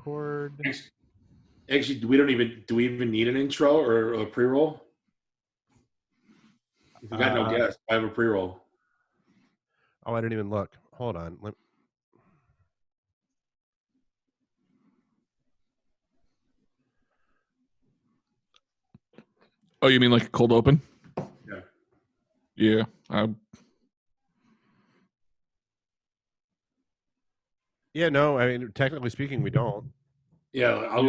record. Actually, do we even need an intro or a pre-roll? If we got no guests, I have a pre-roll. Oh, I didn't even look. Hold on. Oh, you mean like a cold open? Yeah. Yeah. Yeah, no, I mean, technically speaking, we don't. Yeah, I'll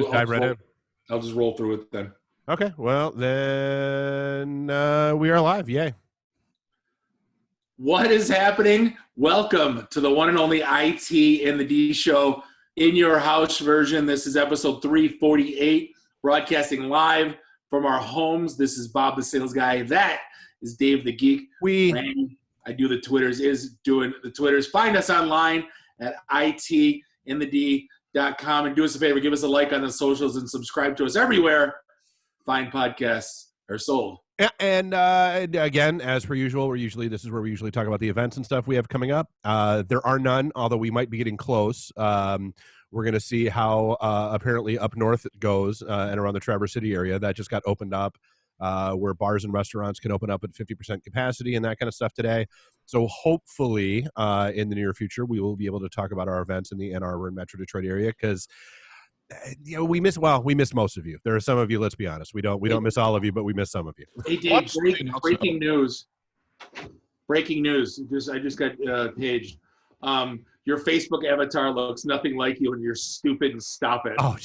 just roll through it then. Okay, well, then we are live. Yay. What is happening? Welcome to the one and only IT and the D show in your house version. This is episode 348, broadcasting live from our homes. This is Bob the Sales Guy. That is Dave the Geek. I do the Twitters, is doing the Twitters. Find us online at itandthed.com and do us a favor, give us a like on the socials and subscribe to us everywhere fine podcasts are sold. Yeah, and again, as per usual, this is where we usually talk about the events and stuff we have coming up. There are none, although we might be getting close. We're going to see how apparently up north it goes and around the Traverse City area. That just got opened up, where bars and restaurants can open up at 50% capacity and that kind of stuff today. So hopefully in the near future, we will be able to talk about our events in the Ann Arbor and Metro Detroit area because we miss most of you. There are some of you, let's be honest. We don't miss all of you, but we miss some of you. Hey Dave, breaking news. I just got paged. Your Facebook avatar looks nothing like you and you're stupid and stop it. Oh,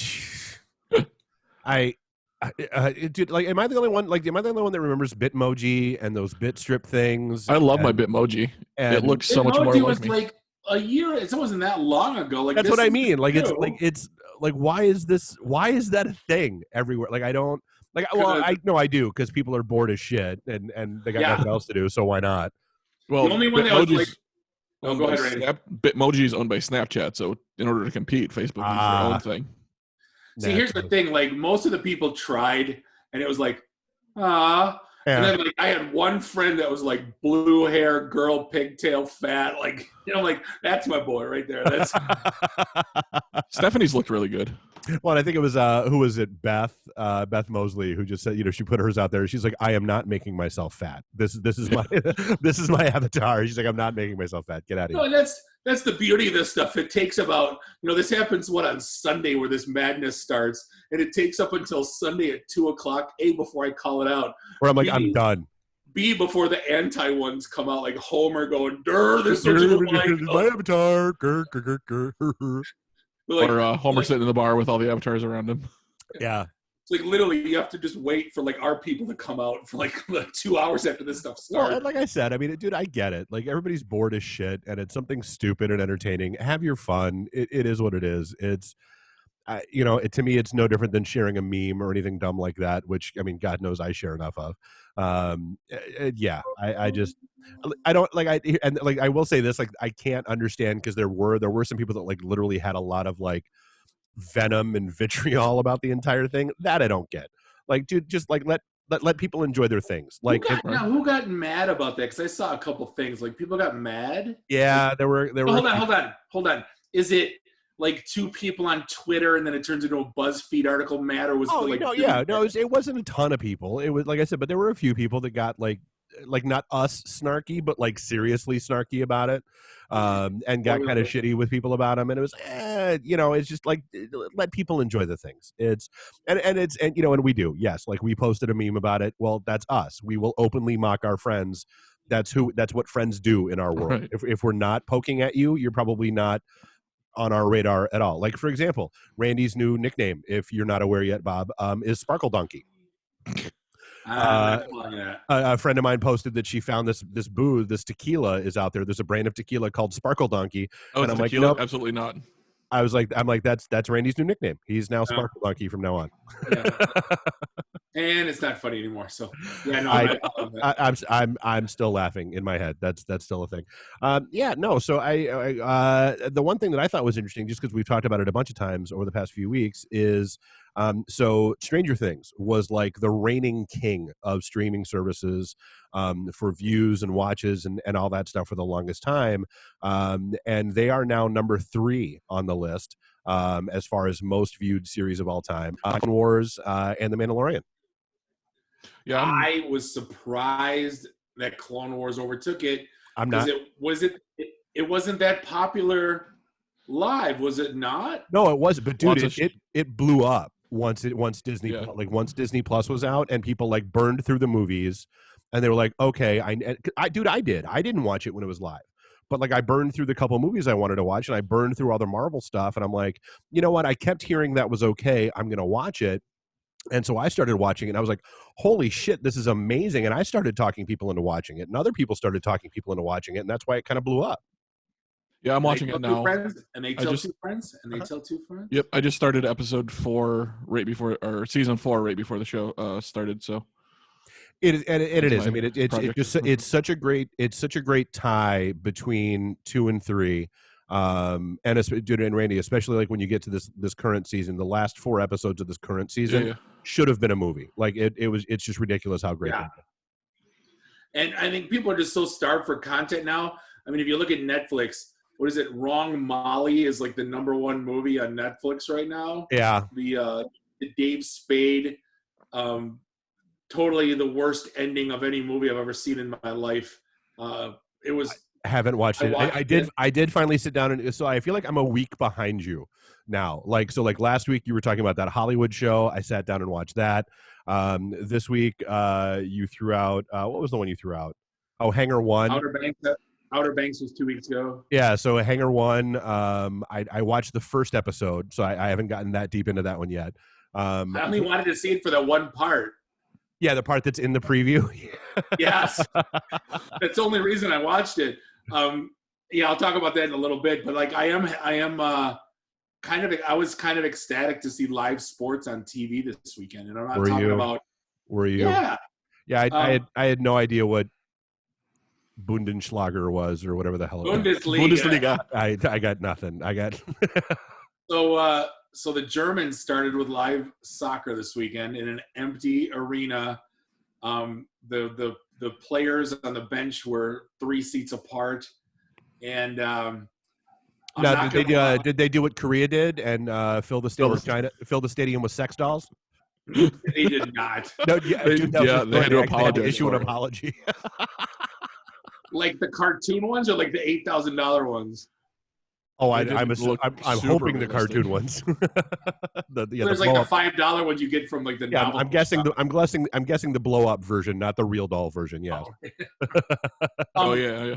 dude, like, am I the only one that remembers Bitmoji and those Bitstrip things? I love my Bitmoji. It looks so much more like me. Like a year. It wasn't that long ago. Like that's what I mean. Like it's like why is that a thing everywhere? Like I don't like. Well, I know I do because people are bored as shit and they got nothing else to do. So why not? Well, the only one that was like. Oh, go ahead, Randy. Bitmoji is owned by Snapchat, so in order to compete, Facebook uses their own thing. See, here's the thing. Like, most of the people tried, and it was like, yeah. And then, like, I had one friend that was like blue hair, girl, pigtail, fat. Like, like that's my boy right there. That's Stephanie's looked really good. Well, I think it was who was it? Beth Mosley, who just said, she put hers out there. She's like, I am not making myself fat. This is my this is my avatar. She's like, I'm not making myself fat. Get out of here. No, that's the beauty of this stuff. It takes about this happens on Sunday where this madness starts, and it takes up until Sunday at 2:00. A, before I call it out. Where I'm like, I'm done. B, before the anti ones come out, like Homer going, "Durr, there's such a my avatar." Like, or Homer sitting in the bar with all the avatars around him. Yeah. It's like literally you have to just wait for like our people to come out for like 2 hours after this stuff starts. Well, like I said, I mean, dude, I get it. Like everybody's bored as shit and it's something stupid and entertaining. Have your fun. It is what it is. It's, to me, it's no different than sharing a meme or anything dumb like that, which, I mean, God knows I share enough of. I don't like, I will say this, like, I can't understand because there were some people that like literally had a lot of like venom and vitriol about the entire thing that I don't get. Like, dude, just like let people enjoy their things. Like, who got mad about that? Because I saw a couple things. Like, people got mad. Yeah, there were. Hold on. Is it like two people on Twitter and then it turns into a BuzzFeed article mad, or was it like? It wasn't a ton of people. It was like I said, but there were a few people that got like not us snarky, but like seriously snarky about it, and got kind of shitty with people about them. And it was, it's just like let people enjoy the things. And we do, yes, like we posted a meme about it. Well, that's us. We will openly mock our friends. That's what friends do in our world. Right. If we're not poking at you, you're probably not on our radar at all. Like, for example, Randy's new nickname, if you're not aware yet, Bob, is Sparkle Donkey. A friend of mine posted that she found this tequila is out there. There's a brand of tequila called Sparkle Donkey. Oh, and I'm tequila? Like, nope. Absolutely not. I'm like, that's Randy's new nickname. He's now Sparkle Donkey from now on. Yeah. And it's not funny anymore. So yeah, no, I'm still laughing in my head. That's still a thing. So I the one thing that I thought was interesting, just because we've talked about it a bunch of times over the past few weeks, is so Stranger Things was like the reigning king of streaming services for views and watches and all that stuff for the longest time. And they are now number 3 on the list. as far as most viewed series of all time. Clone Wars and The Mandalorian. Yeah, I was surprised that Clone Wars overtook it. I'm not. It wasn't that popular live, was it not? No, it wasn't. But dude, Well, it blew up once Disney Yeah. once Disney Plus was out, and people like burned through the movies, and they were like, okay, I didn't watch it when it was live. But like I burned through the couple movies I wanted to watch, and I burned through other Marvel stuff, and I'm like, you know what? I kept hearing that was okay. I'm gonna watch it. And so I started watching it, and I was like, holy shit, this is amazing. And I started talking people into watching it, and other people started talking people into watching it, and that's why it kind of blew up. Yeah, I'm watching it now. And they tell two friends, and they tell two friends. Yep, I just started episode 4 right before, or season 4 right before the show started. So it is. I mean, it's such a great tie between 2 and 3. And Randy, especially like when you get to this current season, the last 4 episodes of this current season should have been a movie. Like it's just ridiculous how great. Yeah. And I think people are just so starved for content now. I mean, if you look at Netflix, what is it? Wrong Molly is like the #1 movie on Netflix right now. Yeah. The Dave Spade, totally the worst ending of any movie I've ever seen in my life. It was. I haven't watched it. I did finally sit down, and so I feel like I'm a week behind you now. Like last week you were talking about that Hollywood show. I sat down and watched that. This week you threw out what was the one you threw out? Oh, Hangar 1. Outer Banks was 2 weeks ago. Yeah, so Hangar 1. I watched the first episode, so I haven't gotten that deep into that one yet. I only wanted to see it for that one part. Yeah, the part that's in the preview. Yes, that's the only reason I watched it. Yeah, I'll talk about that in a little bit. But like, I was kind of ecstatic to see live sports on TV this weekend, and I'm not talking about. Were you? Yeah. Yeah, I had no idea what Bundesliga was or whatever the hell it was. Bundesliga. I got nothing. I got. So the Germans started with live soccer this weekend in an empty arena. The players on the bench were 3 seats apart, and did they do what Korea did and fill the stadium with sex dolls? They did not. No, they had to apologize. Issue an apology. Like the cartoon ones or like the $8,000 ones? Oh, I'm hoping the cartoon ones. There's like the $5 one you get from like the novel. I'm guessing the blow up version, not the real doll version. Yeah. Oh yeah.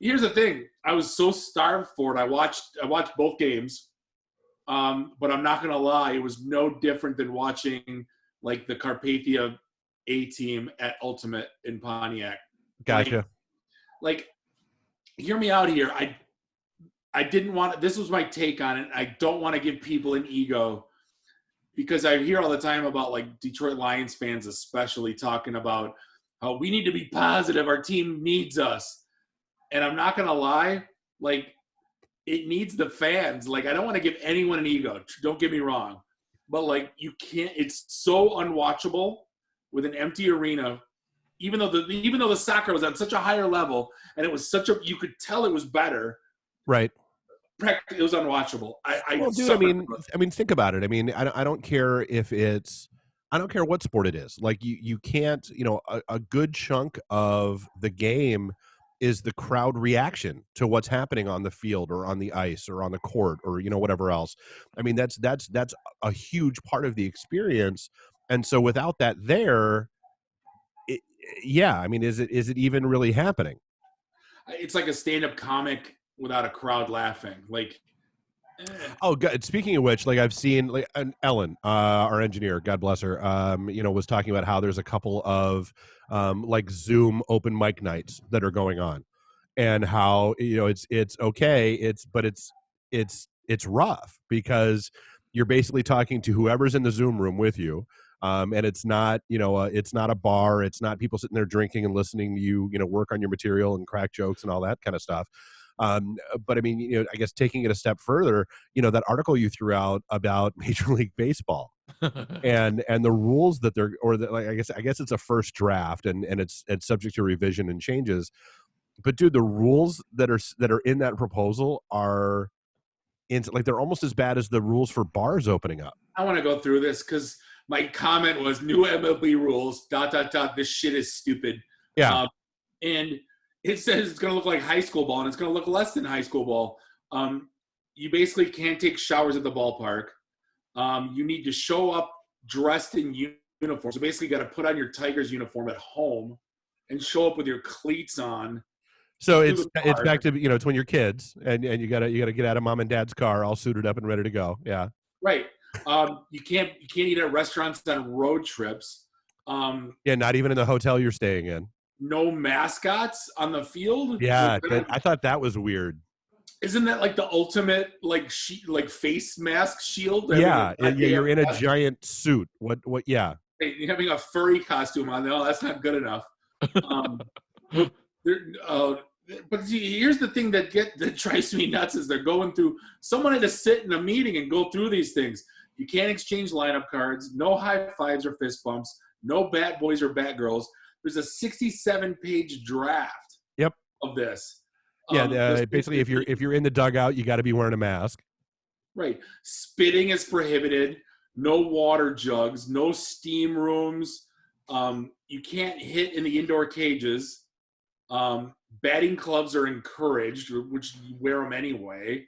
Here's the thing: I was so starved for it. I watched both games, but I'm not gonna lie, it was no different than watching like the Carpathia A team at Ultimate in Pontiac. Gotcha. Like, hear me out here. I didn't want – this was my take on it. I don't want to give people an ego because I hear all the time about, like, Detroit Lions fans especially talking about how we need to be positive. Our team needs us. And I'm not going to lie. Like, it needs the fans. Like, I don't want to give anyone an ego. Don't get me wrong. But, like, you can't – it's so unwatchable with an empty arena – even though the soccer was on such a higher level and it was you could tell it was better. Right. It was unwatchable. I mean, think about it. I mean, I don't care I don't care what sport it is. Like you can't, a good chunk of the game is the crowd reaction to what's happening on the field or on the ice or on the court or, whatever else. I mean, that's a huge part of the experience. And so without that there, I mean, is it even really happening? It's like a stand-up comic without a crowd laughing. Like, Oh, God. Speaking of which, like I've seen, like Ellen, our engineer, God bless her, was talking about how there's a couple of like Zoom open mic nights that are going on, and how it's okay, but it's rough because you're basically talking to whoever's in the Zoom room with you. And it's not, it's not a bar. It's not people sitting there drinking and listening to you, work on your material and crack jokes and all that kind of stuff. But I mean, I guess taking it a step further, that article you threw out about Major League Baseball and the rules that I guess it's a first draft and it's subject to revision and changes. But dude, the rules that are in that proposal are like they're almost as bad as the rules for bars opening up. I want to go through this because my comment was new MLB rules, ... This shit is stupid. Yeah. And it says it's going to look like high school ball, and it's going to look less than high school ball. You basically can't take showers at the ballpark. You need to show up dressed in uniform. So basically, you got to put on your Tigers uniform at home and show up with your cleats on. So it's back to, it's when you're kids and you gotta get out of mom and dad's car all suited up and ready to go. Yeah. Right. You can't eat at restaurants on road trips. Yeah, not even in the hotel you're staying in. No mascots on the field. Yeah, I thought that was weird. Isn't that like the ultimate like face mask shield? Yeah, you're in a giant suit. What? Yeah. Hey, you're having a furry costume on. No, that's not good enough. But see, here's the thing that drives me nuts is they're going through. Someone had to sit in a meeting and go through these things. You can't exchange lineup cards. No high fives or fist bumps. No bat boys or bat girls. There's a 67-page draft. Yep. Of this. Yeah, basically, if you're in the dugout, you got to be wearing a mask. Right. Spitting is prohibited. No water jugs. No steam rooms. You can't hit in the indoor cages. Batting clubs are encouraged, which you wear them anyway.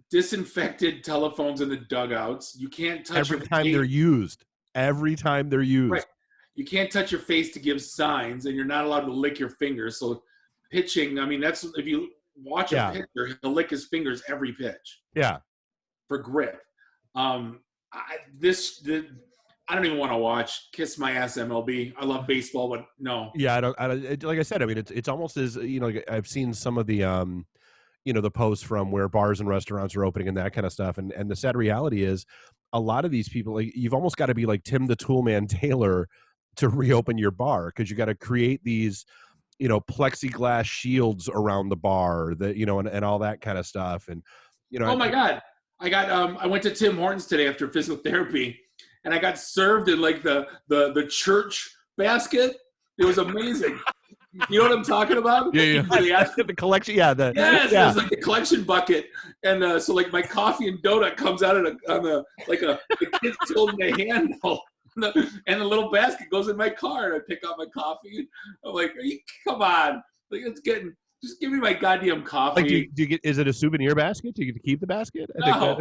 Disinfected telephones in the dugouts. You can't touch every time they're used. Every time they're used. Right. You can't touch your face to give signs, and you're not allowed to lick your fingers. So pitching, I mean, that's if you watch a pitcher, he'll lick his fingers every pitch. Yeah. For grip. I don't even want to watch. Kiss my ass, MLB. I love baseball, but no. Yeah, I don't. Like I said, I mean, it's almost as I've seen some of the the posts from where bars and restaurants are opening and that kind of stuff, and the sad reality is, a lot of these people, like, you've almost got to be like Tim the Toolman Taylor to reopen your bar, because you got to create these plexiglass shields around the bar that and all that kind of stuff, and Oh my God, I went to Tim Hortons today after physical therapy. And I got served in like the church basket. It was amazing. You know what I'm talking about? Yeah. The collection. Yeah. Yes, it was like the collection bucket. And so like my coffee and donut comes out the kid's holding a handle. And the little basket goes in my car, and I pick up my coffee. I'm like, come on. Like, just give me my goddamn coffee. Like, do you get? Is it a souvenir basket? Do you get to keep the basket? No,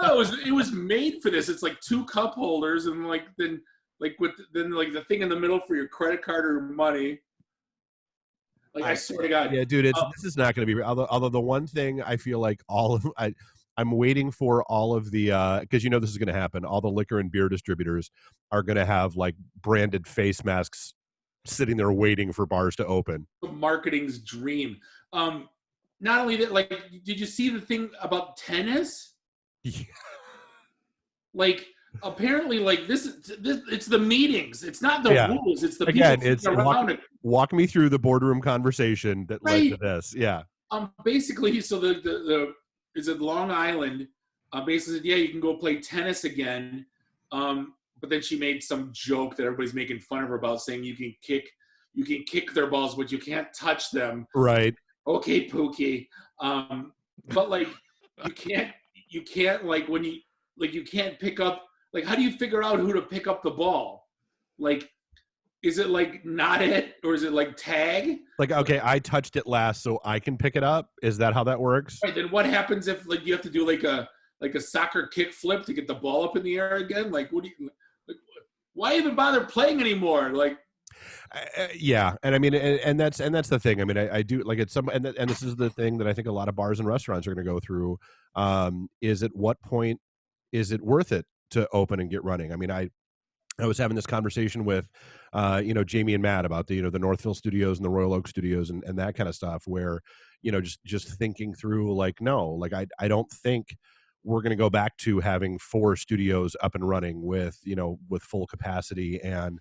no. It was made for this. It's like 2 cup holders, and then the thing in the middle for your credit card or money. Like, I swear to God. Yeah, dude. This is not going to be. Although the one thing I feel like I'm waiting for all of the because this is going to happen. All the liquor and beer distributors are going to have like branded face masks sitting there waiting for bars to open. Marketing's dream. Not only that, like, did you see the thing about tennis? Yeah. Like, apparently, like this it's the meetings. It's not the rules. It's the people walk me through the boardroom conversation that led to this. Yeah. Basically, so the is it Long Island? Basically said, yeah, you can go play tennis again. But then she made some joke that everybody's making fun of her about, saying you can kick their balls, but you can't touch them. Right. Okay, Pookie. But like you can't like when you can't pick up, like, how do you figure out who to pick up the ball? Like, is it like not it, or is it like tag? Like, okay, I touched it last, so I can pick it up. Is that how that works? Right. Then what happens if like you have to do like a soccer kick flip to get the ball up in the air again? Like, why even bother playing anymore? Like, yeah, and I mean, and that's the thing. I mean, I do like it's and this is the thing that I think a lot of bars and restaurants are going to go through. Is at what point is it worth it to open and get running? I mean, I was having this conversation with, Jamie and Matt about the Northville studios and the Royal Oak studios and that kind of stuff, where, just thinking through, like, no, like, I don't think we're going to go back to having 4 studios up and running with full capacity and,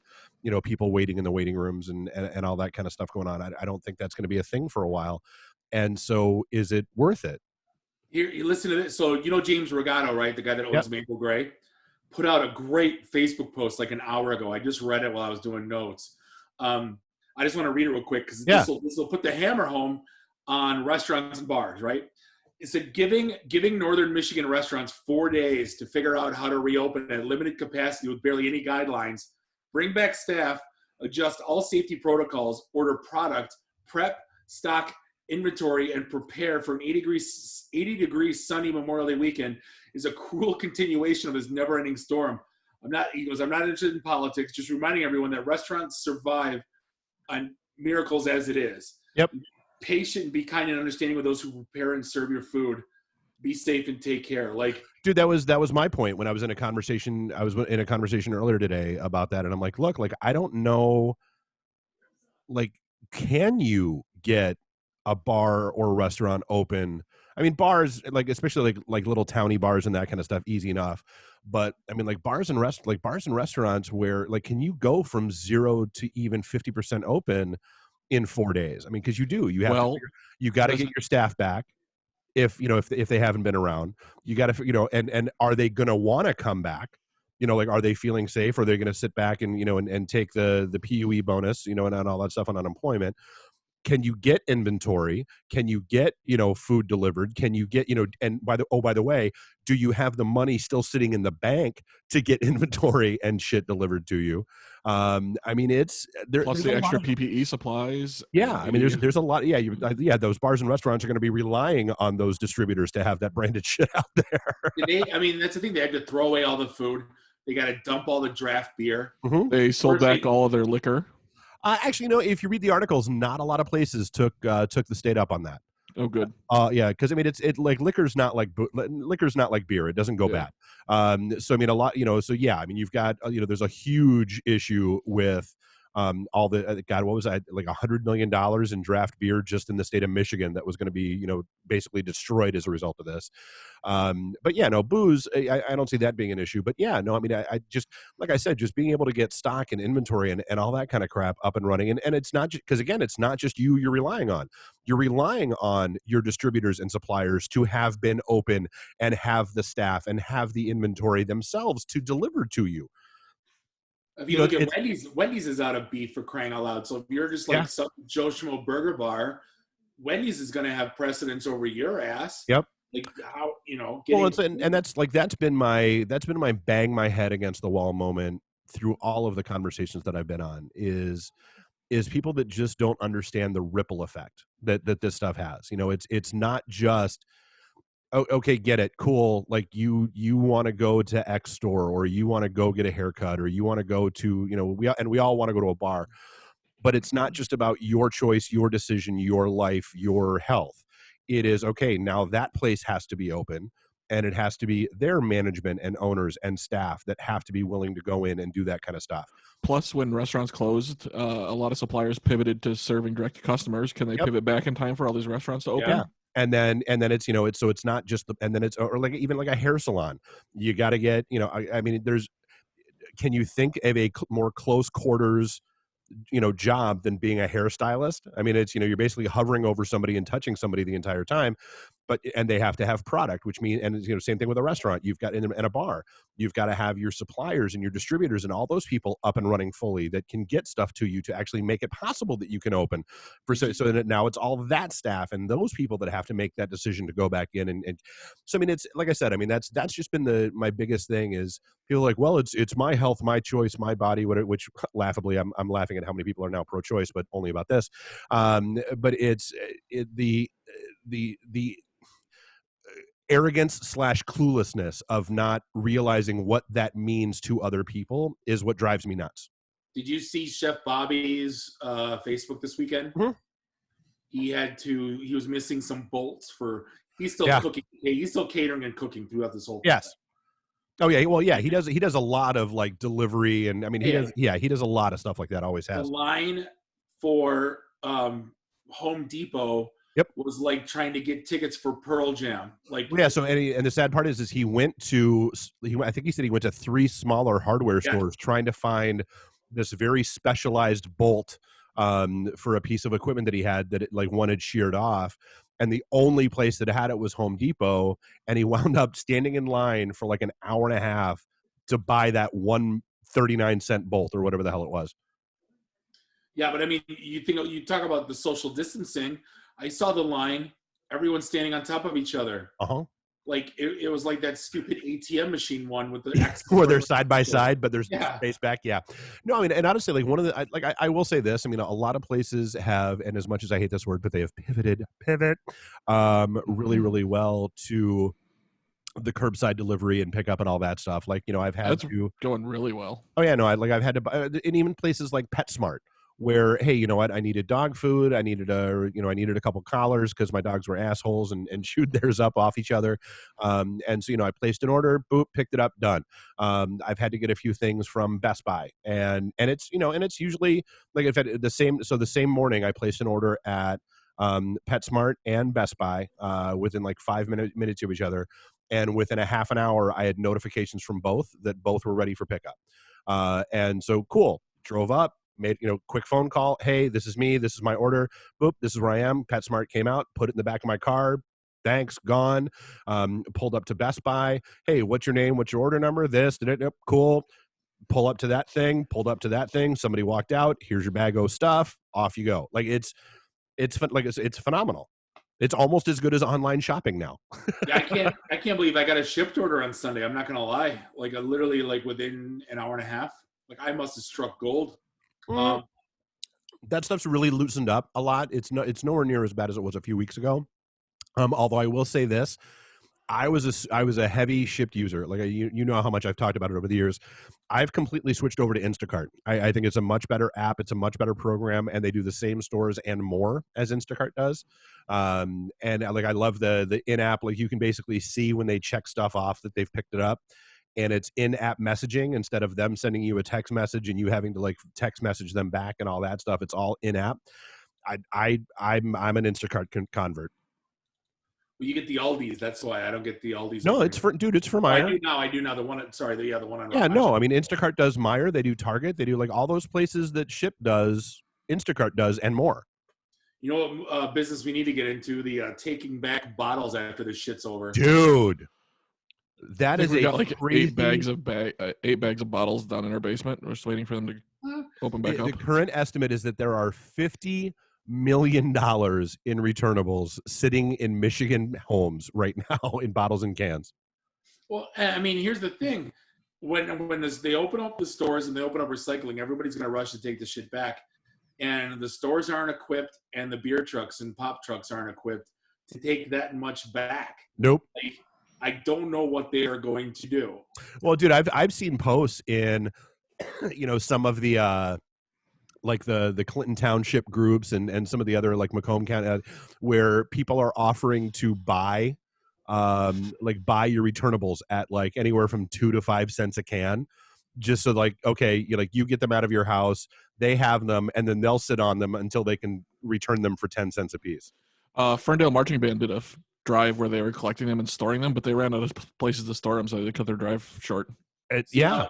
people waiting in the waiting rooms and all that kind of stuff going on. I don't think that's going to be a thing for a while. And so is it worth it? Here, you listen to this. So, James Regano, right? The guy that owns Maple Gray, put out a great Facebook post like an hour ago. I just read it while I was doing notes. I just want to read it real quick because this will put the hammer home on restaurants and bars, right? So giving Northern Michigan restaurants 4 days to figure out how to reopen at limited capacity with barely any guidelines, bring back staff, adjust all safety protocols, order product, prep, stock, inventory, and prepare for an 80 degrees sunny Memorial Day weekend is a cruel continuation of this never-ending storm. I'm not interested in politics, just reminding everyone that restaurants survive on miracles as it is. Yep. Patient, be kind and understanding with those who prepare and serve your food. Be safe and take care. Like, dude, that was my point when I was in a conversation. I was in a conversation earlier today about that, and I'm like, look, like I don't know, like, can you get a bar or a restaurant open? I mean, bars, like especially like little towny bars and that kind of stuff, easy enough. But I mean, like bars and restaurants where like, can you go from 0 to even 50% open in 4 days? I mean, because you have to you got to get your staff back. If they haven't been around, you got to and are they going to want to come back? Like, are they feeling safe? Or are they going to sit back and and take the PUE bonus, and all that stuff on unemployment? Can you get inventory? Can you get food delivered? Can you get and by the way, do you have the money still sitting in the bank to get inventory and shit delivered to you? I mean, it's there. Plus the extra PPE supplies. Yeah, I mean, there's a lot. Yeah, those bars and restaurants are going to be relying on those distributors to have that branded shit out there. I mean, that's the thing. They had to throw away all the food. They got to dump all the draft beer. Mm-hmm. They sold back all of their liquor. Actually, if you read the articles, not a lot of places took the state up on that. Oh, good. Yeah, because I mean, it's like liquor's not like beer; it doesn't go bad. So I mean, a lot, So yeah, I mean, you've got there's a huge issue with all the God, what was that, like $100 million in draft beer just in the state of Michigan that was going to be basically destroyed as a result of this. But yeah, no, booze, I don't see that being an issue. But yeah, no, I mean, I just, like I said, just being able to get stock and inventory and all that kind of crap up and running. And it's not just because, again, it's not just you're relying on. You're relying on your distributors and suppliers to have been open and have the staff and have the inventory themselves to deliver to you. If you look at Wendy's is out of beef, for crying out loud. So if you're just like some Joe Schmo burger bar, Wendy's is going to have precedence over your ass. Yep. Like how and that's been my bang my head against the wall moment through all of the conversations that I've been on is people that just don't understand the ripple effect that this stuff has. It's not just, oh, okay, get it, cool, like you want to go to X store, or you want to go get a haircut, or you want to go to we all want to go to a bar, but it's not just about your choice, your decision, your life, your health. It is, okay, now that place has to be open, and it has to be their management and owners and staff that have to be willing to go in and do that kind of stuff. Plus, when restaurants closed, a lot of suppliers pivoted to serving direct to customers. Can they pivot back in time for all these restaurants to open? Yeah. And then it's so it's not just and then it's, or like even like a hair salon, you got to get I mean, can you think of a more close quarters job than being a hairstylist? I mean, it's you're basically hovering over somebody and touching somebody the entire time, and they have to have product, which means, and same thing with a restaurant. You've got in a bar, you've got to have your suppliers and your distributors and all those people up and running fully that can get stuff to you to actually make it possible that you can open. So that now it's all that staff and those people that have to make that decision to go back in, and so I mean, it's like I said, I mean, that's just been my biggest thing is people are like, well, it's my health, my choice, my body, which laughably I'm laughing at how many people are now pro-choice, but only about this. But it's the arrogance / cluelessness of not realizing what that means to other people is what drives me nuts. Did you see Chef Bobby's Facebook this weekend? Mm-hmm. He was missing some bolts he's still cooking. He's still catering and cooking throughout this whole yes. Oh yeah, well yeah, he does a lot of like delivery, and I mean he does a lot of stuff like that, always has. The line for Home Depot was like trying to get tickets for Pearl Jam. Like, yeah, so and the sad part is I think he said he went to 3 smaller hardware stores trying to find this very specialized bolt for a piece of equipment that he had that one had sheared off. And the only place that had it was Home Depot, and he wound up standing in line for like an hour and a half to buy that 1.39 bolt or whatever the hell it was. Yeah, but I mean, you talk about the social distancing. I saw the line everyone's standing on top of each other. Uh-huh. Like it was like that stupid ATM machine one with the X. Where they're side by side, but there's Yeah. space back. Yeah. No, I mean, and honestly, like one of the, I will say this. I mean, a lot of places have, and as much as I hate this word, but they have pivot, really, really well to the curbside delivery and pickup and all that stuff. Like, I've had That's to. going really well. Oh yeah, no, I've had to buy, and even places like PetSmart, where, hey, you know what, I needed dog food, I needed a couple collars because my dogs were assholes and chewed theirs up off each other, and so I placed an order, boop, picked it up, done. I've had to get a few things from Best Buy, and it's and it's usually like if the same morning I placed an order at PetSmart and Best Buy within like 5 minutes of each other. And within a half an hour, I had notifications from both that both were ready for pickup. And so cool, drove up, made, quick phone call. Hey, this is me. This is my order. Boop, this is where I am. PetSmart came out, put it in the back of my car. Thanks, gone. Pulled up to Best Buy. Hey, what's your name? What's your order number? This, cool. Pulled up to that thing. Somebody walked out. Here's your bag of stuff. Off you go. Like it's phenomenal. It's almost as good as online shopping now. Yeah, I can't believe I got a shipped order on Sunday. I'm not gonna lie. Like I literally like within an hour and a half. Like I must have struck gold. That stuff's really loosened up a lot. It's nowhere near as bad as it was a few weeks ago. Although I will say this, I was a heavy Shipt user. Like you know how much I've talked about it over the years. I've completely switched over to Instacart. I think it's a much better app. It's a much better program, and they do the same stores and more as Instacart does. And like I love the in-app. Like you can basically see when they check stuff off that they've picked it up, and it's in-app messaging instead of them sending you a text message and you having to like text message them back and all that stuff. It's all in-app. I'm an Instacart convert. Well, you get the Aldi's. That's why I don't get the Aldi's. No, it's for Meijer. I do now. The one. Sorry, the one on. Yeah, no. I mean, Instacart does Meijer. They do Target. They do like all those places that Shipt does. Instacart does, and more. You know what business we need to get into? The taking back bottles after this shit's over. Dude, that is got like crazy... 8 bags of bottles down in our basement. We're just waiting for them to open back up. The current estimate is that there are $50 million in returnables sitting in Michigan homes right now in bottles and cans. Well, I mean, here's the thing: when they open up the stores and they open up recycling, everybody's gonna rush to take the shit back, and the stores aren't equipped, and the beer trucks and pop trucks aren't equipped to take that much back. Nope. Like, I don't know what they are going to do. Well, dude, I've seen posts in, some of the like the Clinton Township groups and some of the other like Macomb County where people are offering to buy your returnables at like anywhere from 2 to 5 cents a can, just so like, okay, you get them out of your house, they have them, and then they'll sit on them until they can return them for 10 cents a piece. Ferndale Marching Band did a drive where they were collecting them and storing them, but they ran out of places to store them, so they cut their drive short. Yeah.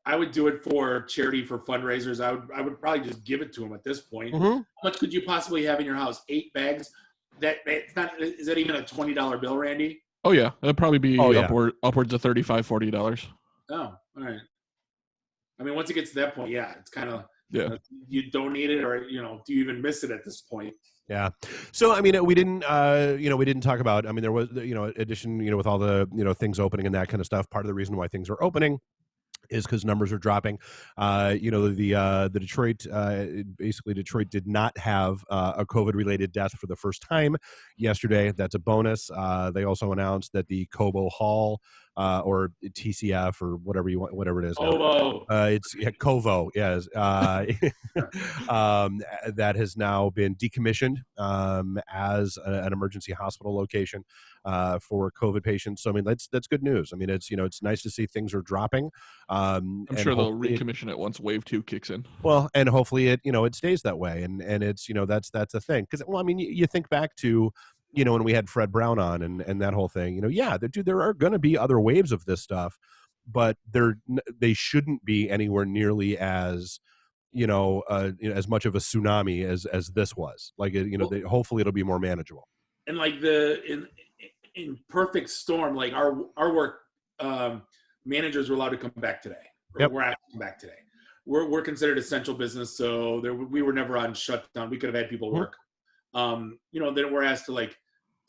I would do it for charity, for fundraisers. I would probably just give it to them at this point. Mm-hmm. How much could you possibly have in your house? 8 bags? It's not. Is that even a $20 bill, Randy? Oh yeah, that'd probably be upwards of $35, $40. Oh, all right. I mean, once it gets to that point, yeah, it's kind of you don't need it, or do you even miss it at this point? Yeah. So, I mean, we didn't talk about, I mean, there was, addition, with all the, things opening and that kind of stuff. Part of the reason why things are opening is because numbers are dropping. The Detroit, basically Detroit did not have a COVID-related death for the first time yesterday. That's a bonus. They also announced that the Cobo Hall, or TCF, or whatever it is. Cobo. It's Covo, yes. That has now been decommissioned as an emergency hospital location for COVID patients. So I mean, that's good news. I mean, it's nice to see things are dropping. I'm sure they'll recommission it once Wave 2 kicks in. Well, and hopefully it stays that way, and it's that's a thing, because I mean, you think back to when we had Fred Brown on and that whole thing, there are going to be other waves of this stuff, but they shouldn't be anywhere nearly as as much of a tsunami as this was. Like hopefully it'll be more manageable. And like in perfect storm, like our work managers were allowed to come back today. Yep. We're asked to come back today. We're considered essential business, so we were never on shutdown. We could have had people work. Then we're asked to like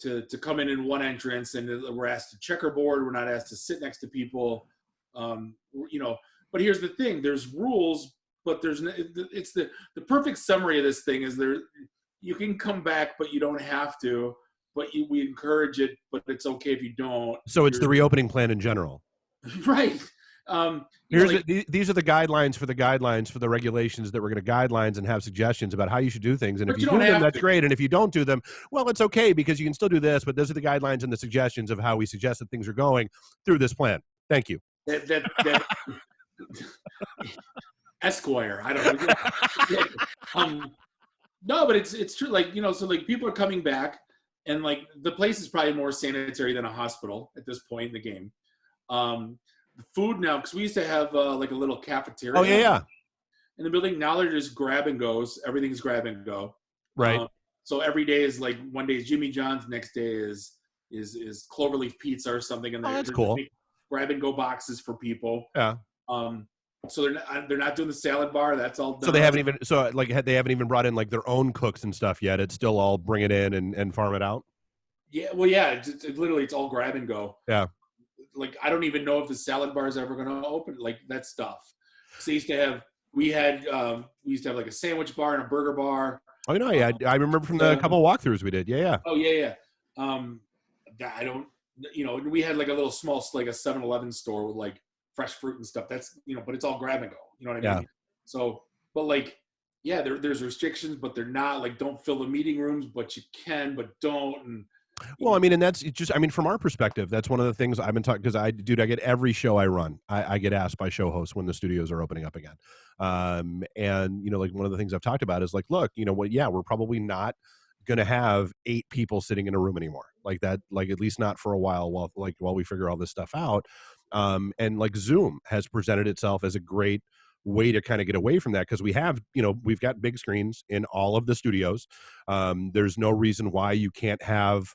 to come in one entrance, and we're asked to checkerboard. We're not asked to sit next to people. But here's the thing: there's rules, but it's the perfect summary of this thing is you can come back, but you don't have to. But we encourage it, but it's okay if you don't. So it's the reopening plan in general. Right. These are the guidelines for the regulations that we're going to guidelines and have suggestions about how you should do things. And if you do them, that's great. And if you don't do them, well, it's okay because you can still do this. But those are the guidelines and the suggestions of how we suggest that things are going through this plan. Thank you. Esquire. I don't know. No, but it's true. So people are coming back, and the place is probably more sanitary than a hospital at this point in the game. The food now, because we used to have a little cafeteria. Oh yeah. In the building now, they're just grab and goes. Everything's grab and go. Right. So every day is one day is Jimmy John's, next day is Cloverleaf Pizza or something, and that's cool. Grab and go boxes for people. Yeah. So they're not doing the salad bar. That's all done. So they haven't even brought in their own cooks and stuff yet. It's still all bring it in and farm it out. Yeah. Well, yeah. It's literally it's all grab and go. Yeah. I don't even know if the salad bar is ever going to open. That stuff. So we used to have a sandwich bar and a burger bar. Oh, yeah. I remember from the couple of walkthroughs we did. Yeah. Oh yeah. I don't. We had a little small, a 7-Eleven store with fresh fruit and stuff. That's but it's all grab and go. You know what I mean? So, but there's restrictions, but they're not don't fill the meeting rooms, but you can, but don't. And well, I mean, and that's just, from our perspective, that's one of the things I've been talking, because I get every show I run, I get asked by show hosts when the studios are opening up again. And, one of the things I've talked about is look, we're probably not going to have 8 people sitting in a room anymore that, at least not for a while while we figure all this stuff out. And Zoom has presented itself as a great way to kind of get away from that, because we've got big screens in all of the studios. There's no reason why you can't have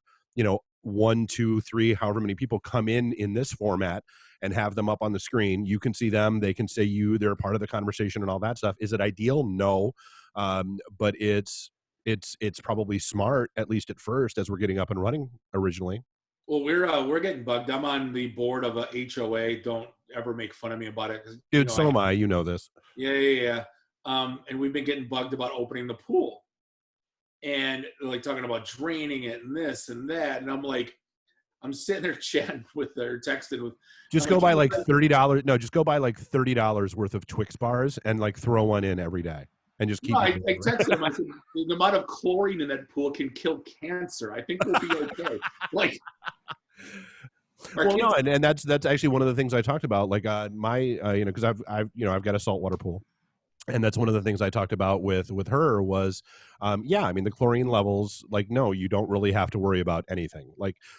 1, 2, 3, however many people come in this format and have them up on the screen. You can see them, they can say they're a part of the conversation and all that stuff. Is it ideal? No. But it's probably smart, at least at first, as we're getting up and running originally. Well, we're getting bugged. I'm on the board of a HOA. Don't ever make fun of me about it. Dude, so am I. You know this. Yeah. And we've been getting bugged about opening the pool. And talking about draining it and this and that. And I'm sitting there chatting with her, texting with. Just go buy $30. No, just go buy $30 worth of Twix bars and throw one in every day. And just keep. No, I texted him. I said, the amount of chlorine in that pool can kill cancer. I think we'll be okay. Well, no, and that's actually one of the things I talked about. Because I've got a saltwater pool, and that's one of the things I talked about with her was, the chlorine levels. No, you don't really have to worry about anything.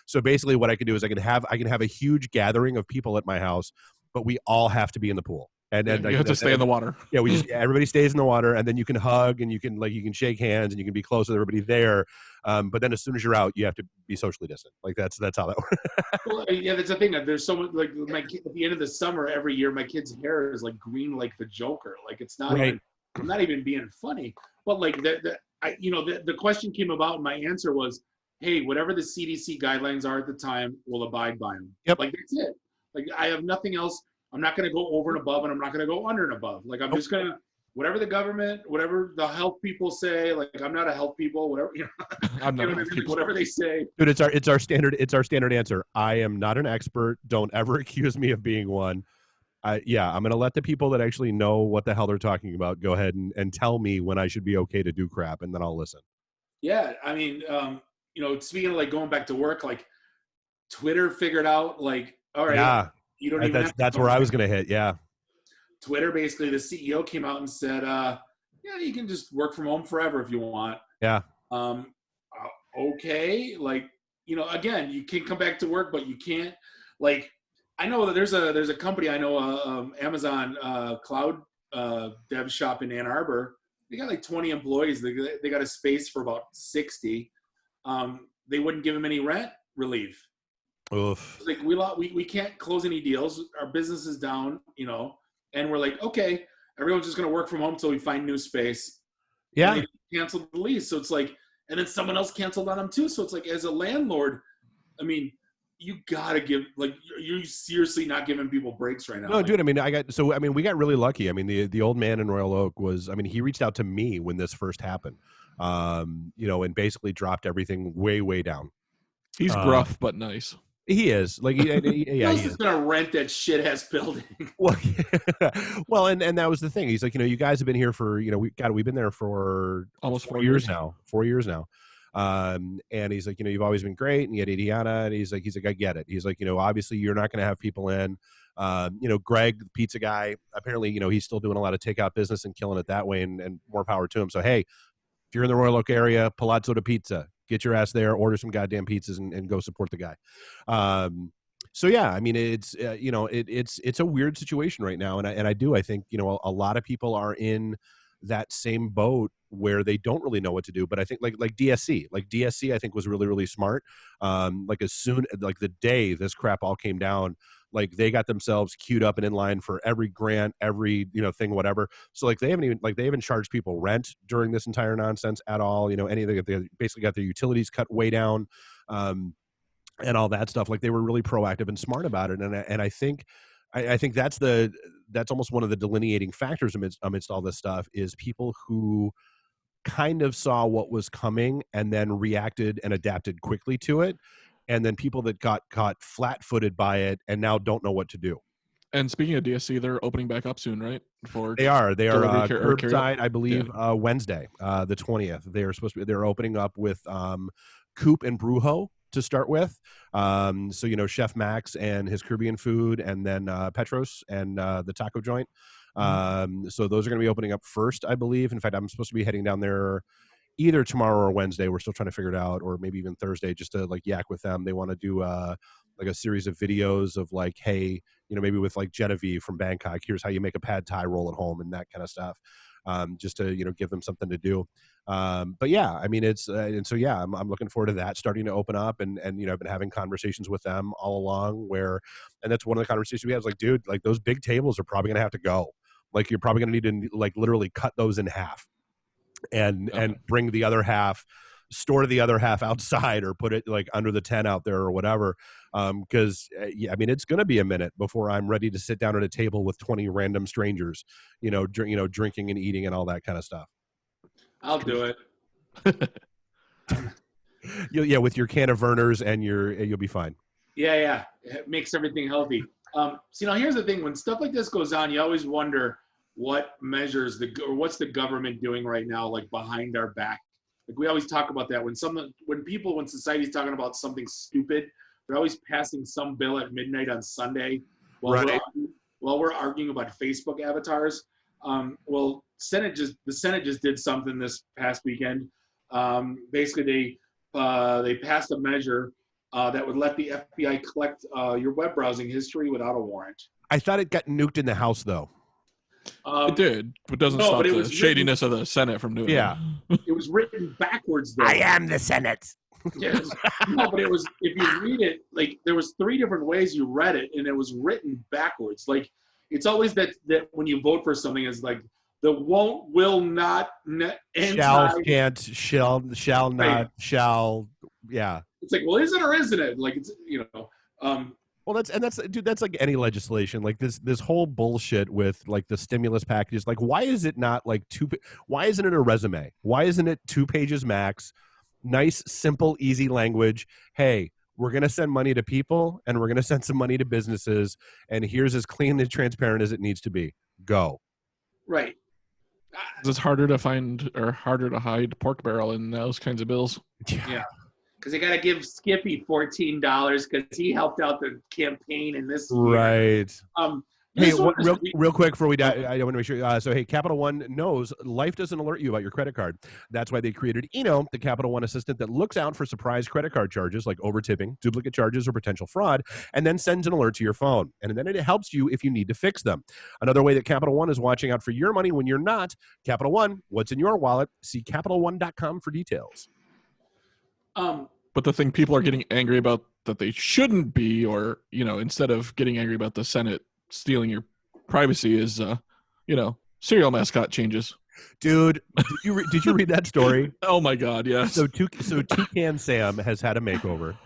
So basically, what I can do is I can have a huge gathering of people at my house, but we all have to be in the pool. And then you have to stay in the water. Yeah, everybody stays in the water, and then you can hug and you can shake hands and you can be close with everybody there. But then as soon as you're out, you have to be socially distant. That's how that works. Well, yeah, that's the thing. There's so much my kid, at the end of the summer every year, my kid's hair is green like the Joker. It's not right. even. I'm not even being funny. But the question came about, and my answer was, hey, whatever the CDC guidelines are at the time, we'll abide by them. Yep. That's it. I have nothing else. I'm not going to go over and above, and I'm not going to go under and above. I'm just going to, whatever the government, whatever the health people say, I'm not a health people, whatever, I'm not whatever they say. Dude, it's our standard answer. I am not an expert. Don't ever accuse me of being one. I'm going to let the people that actually know what the hell they're talking about go ahead and tell me when I should be okay to do crap, and then I'll listen. Yeah. Speaking of going back to work, Twitter figured out, all right. Yeah. You don't even that's where I was going to hit. Yeah. Twitter, basically, the CEO came out and said, you can just work from home forever if you want. Yeah. Okay. Again, you can come back to work, but you can't. I know that there's a company I know, Amazon cloud dev shop in Ann Arbor. They got 20 employees. They got a space for about 60. They wouldn't give them any rent relief. Oof. We can't close any deals. Our business is down, and we're okay, everyone's just going to work from home until we find new space. Yeah. And they canceled the lease. So it's and then someone else canceled on them too. So it's like, as a landlord, I mean, you gotta give, like, you're seriously not giving people breaks right now. No, dude. I mean, we got really lucky. I mean, the old man in Royal Oak he reached out to me when this first happened, and basically dropped everything way down. He's gruff but nice. He is like, yeah, Who else is gonna rent that shit ass building? Well, and that was the thing. He's like, you guys have been here for, we've been there for almost 4 years now. 4 years now. And he's like, you've always been great, and yet Indiana. And he's like, I get it. He's like, obviously you're not going to have people in. Greg, the pizza guy, apparently, he's still doing a lot of takeout business and killing it that way, and more power to him. So hey, if you're in the Royal Oak area, Palazzo de Pizza, get your ass there, order some goddamn pizzas, and go support the guy. So yeah, I mean, it's it's a weird situation right now, and I think a lot of people are in that same boat where they don't really know what to do. But I think like DSC, I think was really smart. As soon like the day this crap all came down, like they got themselves queued up and in line for every grant, every thing, whatever. So like they haven't charged people rent during this entire nonsense at all. Anything. They basically got their utilities cut way down, and all that stuff. Like they were really proactive and smart about it. And I think that's almost one of the delineating factors amidst all this stuff is people who kind of saw what was coming and then reacted and adapted quickly to it. And then people that got caught flat-footed by it and now don't know what to do. And speaking of DSC, they're opening back up soon, right? They are curbside, I believe, Wednesday, the 20th. They're opening up with Coop and Brujo to start with. So Chef Max and his Caribbean food, and then Petros and the taco joint. So those are going to be opening up first, I believe. In fact, I'm supposed to be heading down there either tomorrow or Wednesday. We're still trying to figure it out, or maybe even Thursday, just to like yak with them. They want to do like a series of videos of like, hey, maybe with like Genevieve from Bangkok, here's how you make a pad thai roll at home and that kind of stuff. Just to give them something to do. But yeah, I mean it's and so yeah, I'm looking forward to that starting to open up, and I've been having conversations with them all along and that's one of the conversations we have is like, dude, like those big tables are probably gonna have to go. Like you're probably gonna need to like literally cut those in half and bring the other half, store the other half outside, or put it like under the tent out there or whatever. Because I mean, it's going to be a minute before I'm ready to sit down at a table with 20 random strangers, drinking and eating and all that kind of stuff. I'll do it. With your can of Vernors and you'll be fine. Yeah. It makes everything healthy. Here's the thing. When stuff like this goes on, you always wonder what measures what's the government doing right now, like behind our back. Like we always talk about that when society's talking about something stupid, they're always passing some bill at midnight on Sunday while we're arguing about Facebook avatars. The Senate just did something this past weekend. Basically, they passed a measure that would let the FBI collect your web browsing history without a warrant. I thought it got nuked in the House, though. It did, but doesn't stop the shadiness of the Senate from doing it. Yeah. It was written backwards, though. I am the Senate. Yes. No, but it was, if you read it, like there was 3 different ways you read it, and it was written backwards. Like it's always that when you vote for something, is like the won't, will not, shall, can't, shall not, right. Shall, yeah. It's like, well, is it or isn't it? Like it's Well, that's like any legislation, like this whole bullshit with like the stimulus packages. Like, why is it not like why isn't it a resume? Why isn't it 2 pages max? Nice, simple, easy language. Hey, we're going to send money to people and we're going to send some money to businesses. And here's as clean and transparent as it needs to be. Go. Right. It's harder to find or harder to hide pork barrel in those kinds of bills. Yeah. Because they got to give Skippy $14 because he helped out the campaign in this year. Right. Hey, real quick before we die, I want to make sure. So, hey, Capital One knows life doesn't alert you about your credit card. That's why they created Eno, the Capital One assistant that looks out for surprise credit card charges like over-tipping, duplicate charges, or potential fraud, and then sends an alert to your phone. And then it helps you if you need to fix them. Another way that Capital One is watching out for your money when you're not. Capital One, what's in your wallet? See CapitalOne.com for details. But the thing people are getting angry about that they shouldn't be, or, instead of getting angry about the Senate stealing your privacy is, cereal mascot changes. Dude, did you read that story? Oh my God, yes. So Toucan Sam has had a makeover.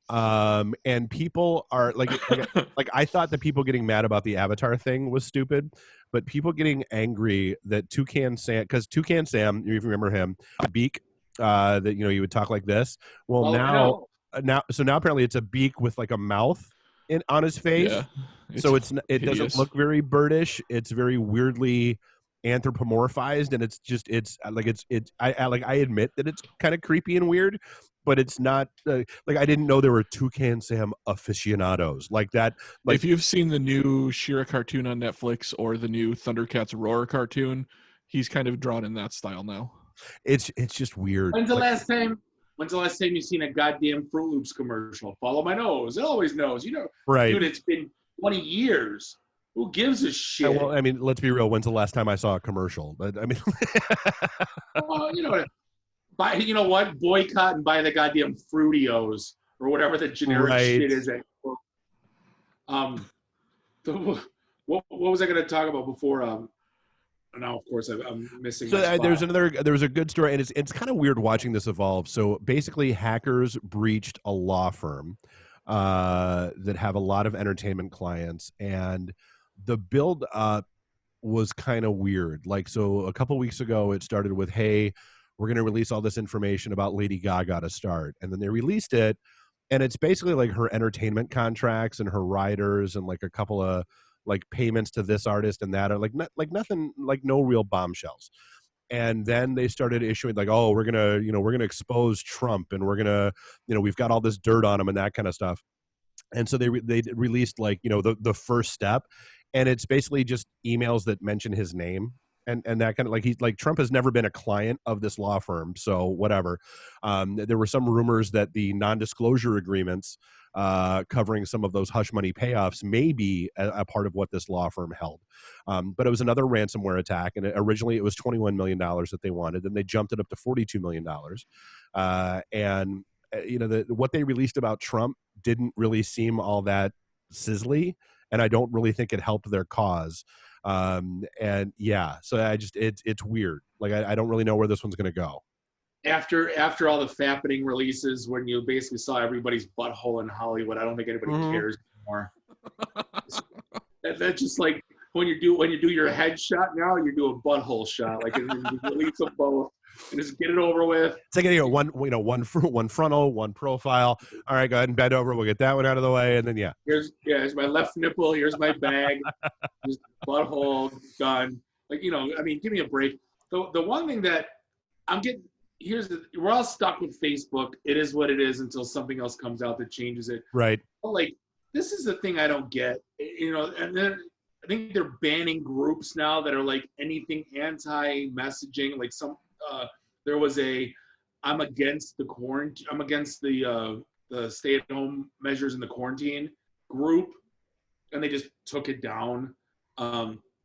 And people are like I thought that people getting mad about the Avatar thing was stupid, but people getting angry that Toucan Sam, because Toucan Sam, you remember him, beak, that you would talk like this. Well, now apparently it's a beak with like a mouth on his face. Yeah, So it hideous. doesn't look very birdish. It's very weirdly anthropomorphized, and I admit that it's kind of creepy and weird, but it's not like I didn't know there were Toucan Sam aficionados like that. Like, if you've seen the new She-Ra cartoon on Netflix or the new Thundercats Roar cartoon, he's kind of drawn in that style now. it's just weird. When's the last time you've seen a goddamn Fruit Loops commercial? Follow my nose. It always knows. Right. Dude, it's been 20 years. Who gives a shit? Well, I mean, let's be real. When's the last time I saw a commercial? But I mean, well, you know what? Boycott and buy the goddamn Fruitios or whatever the generic shit is. What was I going to talk about before? Now, of course, I'm missing. So there was a good story, and it's kind of weird watching this evolve. So basically, hackers breached a law firm that have a lot of entertainment clients, and the build up was kind of weird. Like, so a couple weeks ago, it started with, "Hey, we're going to release all this information about Lady Gaga to start," and then they released it, and it's basically like her entertainment contracts and her riders and like a couple of like payments to this artist and that, are like nothing, like no real bombshells. And then they started issuing like, "Oh, we're gonna expose Trump, and we're gonna, we've got all this dirt on him," and that kind of stuff. And so they released like the first step, and it's basically just emails that mention his name and that kind of, like, he's like, Trump has never been a client of this law firm, so whatever. There were some rumors that the non-disclosure agreements covering some of those hush money payoffs may be a part of what this law firm held. But it was another ransomware attack, and originally it was $21 million that they wanted, and they jumped it up to $42 million. And what they released about Trump didn't really seem all that sizzly, and I don't really think it helped their cause. And yeah, so it's weird. Like, I don't really know where this one's going to go. After all the fappening releases, when you basically saw everybody's butthole in Hollywood, I don't think anybody cares anymore. That's just like when you do your headshot now, you do a butthole shot. Like, you release them both and just get it over with. It's like one frontal, one profile. All right, go ahead and bend over. We'll get that one out of the way, and then here's my left nipple. Here's my bag. Just butthole done. Like, I mean, give me a break. The one thing that I'm getting. We're all stuck with Facebook. It is what it is until something else comes out that changes it. Right. But like, this is the thing I don't get. And then I think they're banning groups now that are like anything anti-messaging. Like there was I'm against the stay-at-home measures in the quarantine group, and they just took it down.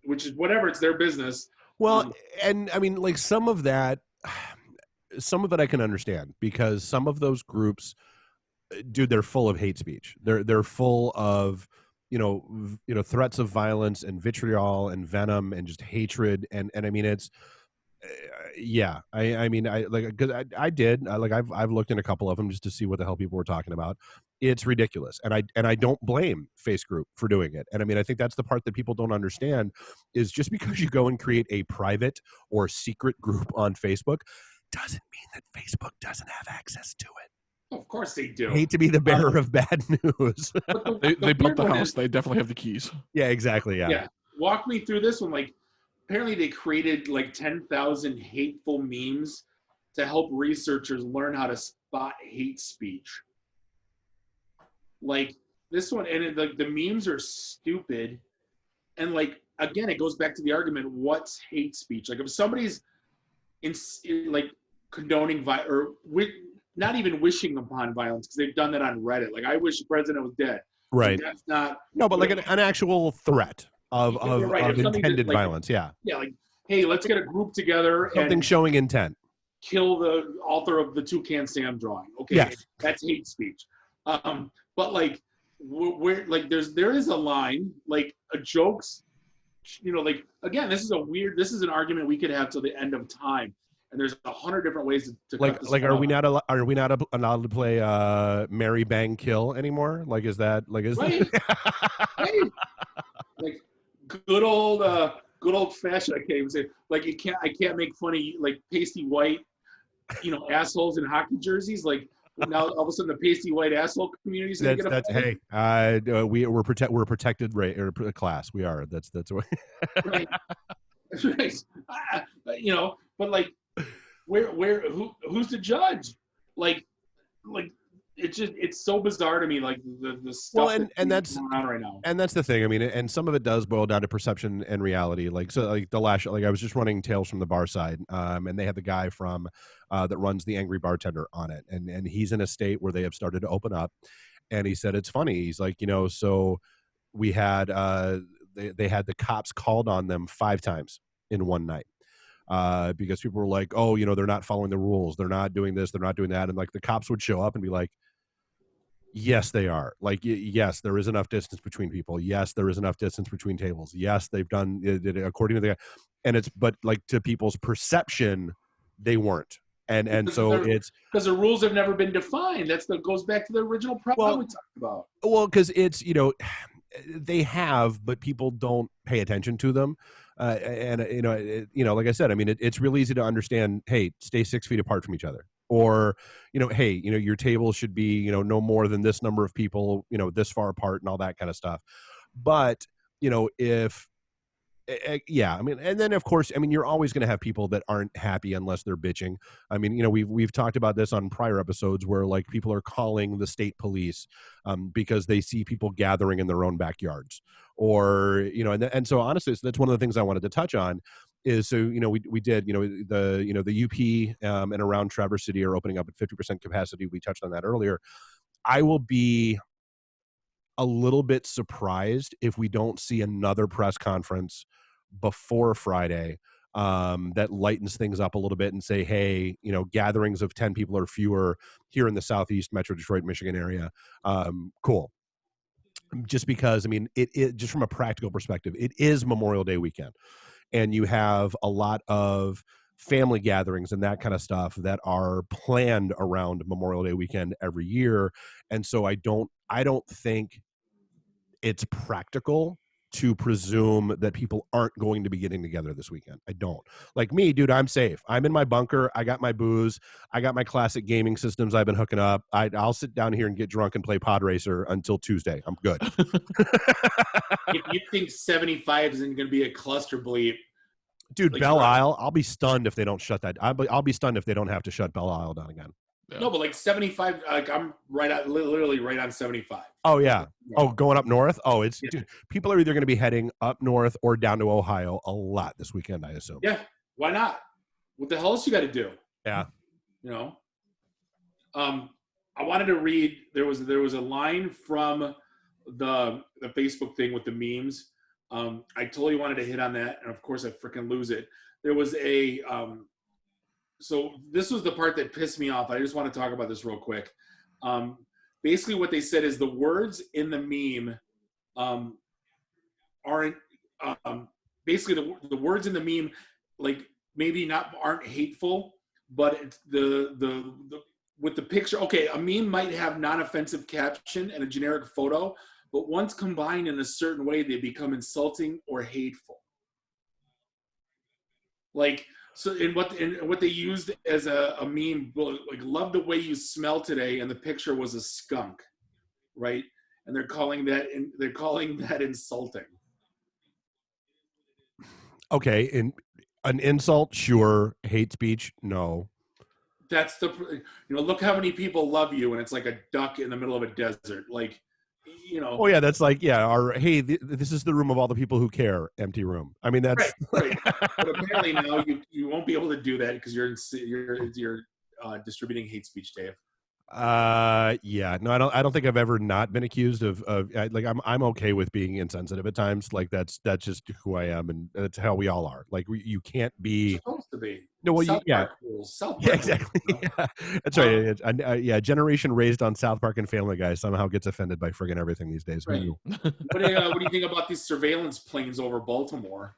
Which is whatever. It's their business. Well, and I mean, like, some of that I can understand, because some of those groups, dude, they're full of hate speech. They're full of threats of violence and vitriol and venom and just hatred, and I mean, it's I mean, because I've looked in a couple of them just to see what the hell people were talking about. It's ridiculous, and I don't blame Face Group for doing it. And I mean, I think that's the part that people don't understand, is just because you go and create a private or secret group on Facebook doesn't mean that Facebook doesn't have access to it. Of course they do. Hate to be the bearer of bad news. They built the house. They definitely have the keys. Yeah, exactly. Yeah. Walk me through this one. Like, apparently they created like 10,000 hateful memes to help researchers learn how to spot hate speech. Like, this one, and the memes are stupid. And like, again, it goes back to the argument, what's hate speech? Like, if somebody's like condoning not even wishing upon violence, because they've done that on Reddit. Like, I wish the president was dead. Right. That's not. No, but like an actual threat of intended violence. Yeah. Yeah. Like, hey, let's get a group together. Something showing intent. Kill the author of the Toucan Sam drawing. Okay. Yes. That's hate speech. But like, there is a line, like, a joke's like again, this is an argument we could have till the end of time, and there's 100 different ways to cut this. Are we not allowed to play Marry Bang Kill anymore? Like, is that like is right? Right. Like good old fashioned. I can't even say like I can't make funny like pasty white, assholes in hockey jerseys. Like now all of a sudden the pasty white asshole community is going to get we're protected class. We are. That's what. Right. Right. But like who's the judge? Like it's so bizarre to me, like the stuff that's going on right now. And that's the thing. I mean, and some of it does boil down to perception and reality. Like, so like I was just running Tales from the Bar Side, and they had the guy from that runs the Angry Bartender on it, and he's in a state where they have started to open up, and he said it's funny. He's like, so we had they had the cops called on them 5 times in one night. Because people were like, oh, they're not following the rules. They're not doing this. They're not doing that. And like the cops would show up and be like, yes, they are. Like, yes, there is enough distance between people. Yes, there is enough distance between tables. Yes, they've done it according to the, but like to people's perception, they weren't. And so it's because the rules have never been defined. Goes back to the original problem we talked about. Well, because it's, they have, but people don't pay attention to them. And like I said, I mean, it's real easy to understand. Hey, stay 6 feet apart from each other, or hey, your table should be no more than this number of people, this far apart, and all that kind of stuff. But if I mean, and then of course, I mean, you're always going to have people that aren't happy unless they're bitching. I mean, we've talked about this on prior episodes where like people are calling the state police because they see people gathering in their own backyards, or and so honestly, so that's one of the things I wanted to touch on. Is so we did the UP and around Traverse City are opening up at 50% capacity. We touched on that earlier. I will be a little bit surprised if we don't see another press conference before Friday that lightens things up a little bit and say, hey, gatherings of 10 people or fewer here in the Southeast Metro Detroit, Michigan area. Cool. Just because, I mean, it just from a practical perspective, it is Memorial Day weekend, and you have a lot of family gatherings and that kind of stuff that are planned around Memorial Day weekend every year. And so I don't think it's practical to presume that people aren't going to be getting together this weekend. I don't. Like me, dude, I'm safe. I'm in my bunker. I got my booze. I got my classic gaming systems I've been hooking up. I'll sit down here and get drunk and play Pod Racer until Tuesday. I'm good. If you think 75 isn't going to be a cluster bleep, dude, like, Belle Isle, I'll be stunned if they don't shut that. I'll be stunned if they don't have to shut Belle Isle down again. Yeah. No, but like 75, like I'm literally right on 75. Oh yeah. Oh, going up north. Oh, it's dude, people are either going to be heading up north or down to Ohio a lot this weekend, I assume. Yeah. Why not? What the hell else you got to do? Yeah. I wanted to read. There was a line from the Facebook thing with the memes. I totally wanted to hit on that, and of course I freaking lose it. There was a so this was the part that pissed me off. I just want to talk about this real quick. Basically what they said is the words in the meme aren't basically the words in the meme like maybe aren't hateful, but it's the with the picture. Okay, a meme might have non-offensive caption and a generic photo, but once combined in a certain way, they become insulting or hateful. Like, so in what they used as a meme, like, love the way you smell today, and the picture was a skunk, right? And they're calling that insulting. Okay, an insult, sure. Hate speech, no. That's look how many people love you, and it's like a duck in the middle of a desert, like. Oh yeah, that's like hey, this is the room of all the people who care. Empty room. I mean, that's right. But apparently now you won't be able to do that because you're distributing hate speech, Dave. Yeah, no, I don't think I've ever not been accused of like I'm okay with being insensitive at times. Like that's just who I am, and that's how we all are. Like you can't be. You're supposed to to be. No, well, South yeah. Park rules. South Park Yeah, exactly. rules, you know? Yeah. That's right. Yeah, generation raised on South Park and Family Guy somehow gets offended by friggin' everything these days. Who Right. knew? What do you think about these surveillance planes over Baltimore?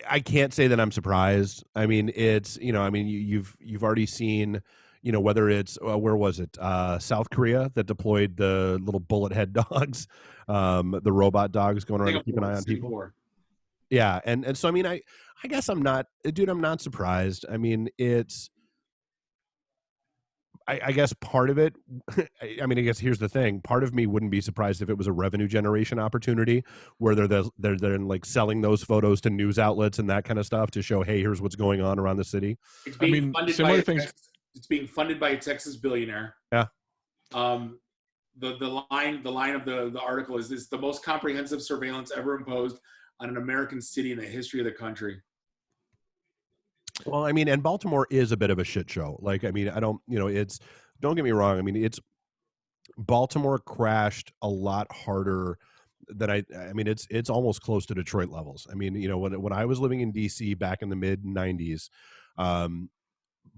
I can't say that I'm surprised. I mean, it's I mean, you've already seen, whether it's where was it, South Korea that deployed the little bullet head dogs, the robot dogs going around to keep an eye on people. Singapore. Yeah, and so I mean, I guess I'm not, dude. I'm not surprised. I mean, it's. I guess part of it, I mean, I guess here's the thing. Part of me wouldn't be surprised if it was a revenue generation opportunity where they're like selling those photos to news outlets and that kind of stuff to show, hey, here's what's going on around the city. It's being funded by similar things. It's being funded by a Texas billionaire. Yeah. The line of the article is this: the most comprehensive surveillance ever imposed on an American city in the history of the country. Well, I mean, and Baltimore is a bit of a shit show. Like, I mean, I don't, don't get me wrong. I mean, Baltimore crashed a lot harder than I mean, it's almost close to Detroit levels. I mean, when I was living in DC back in the mid 90s,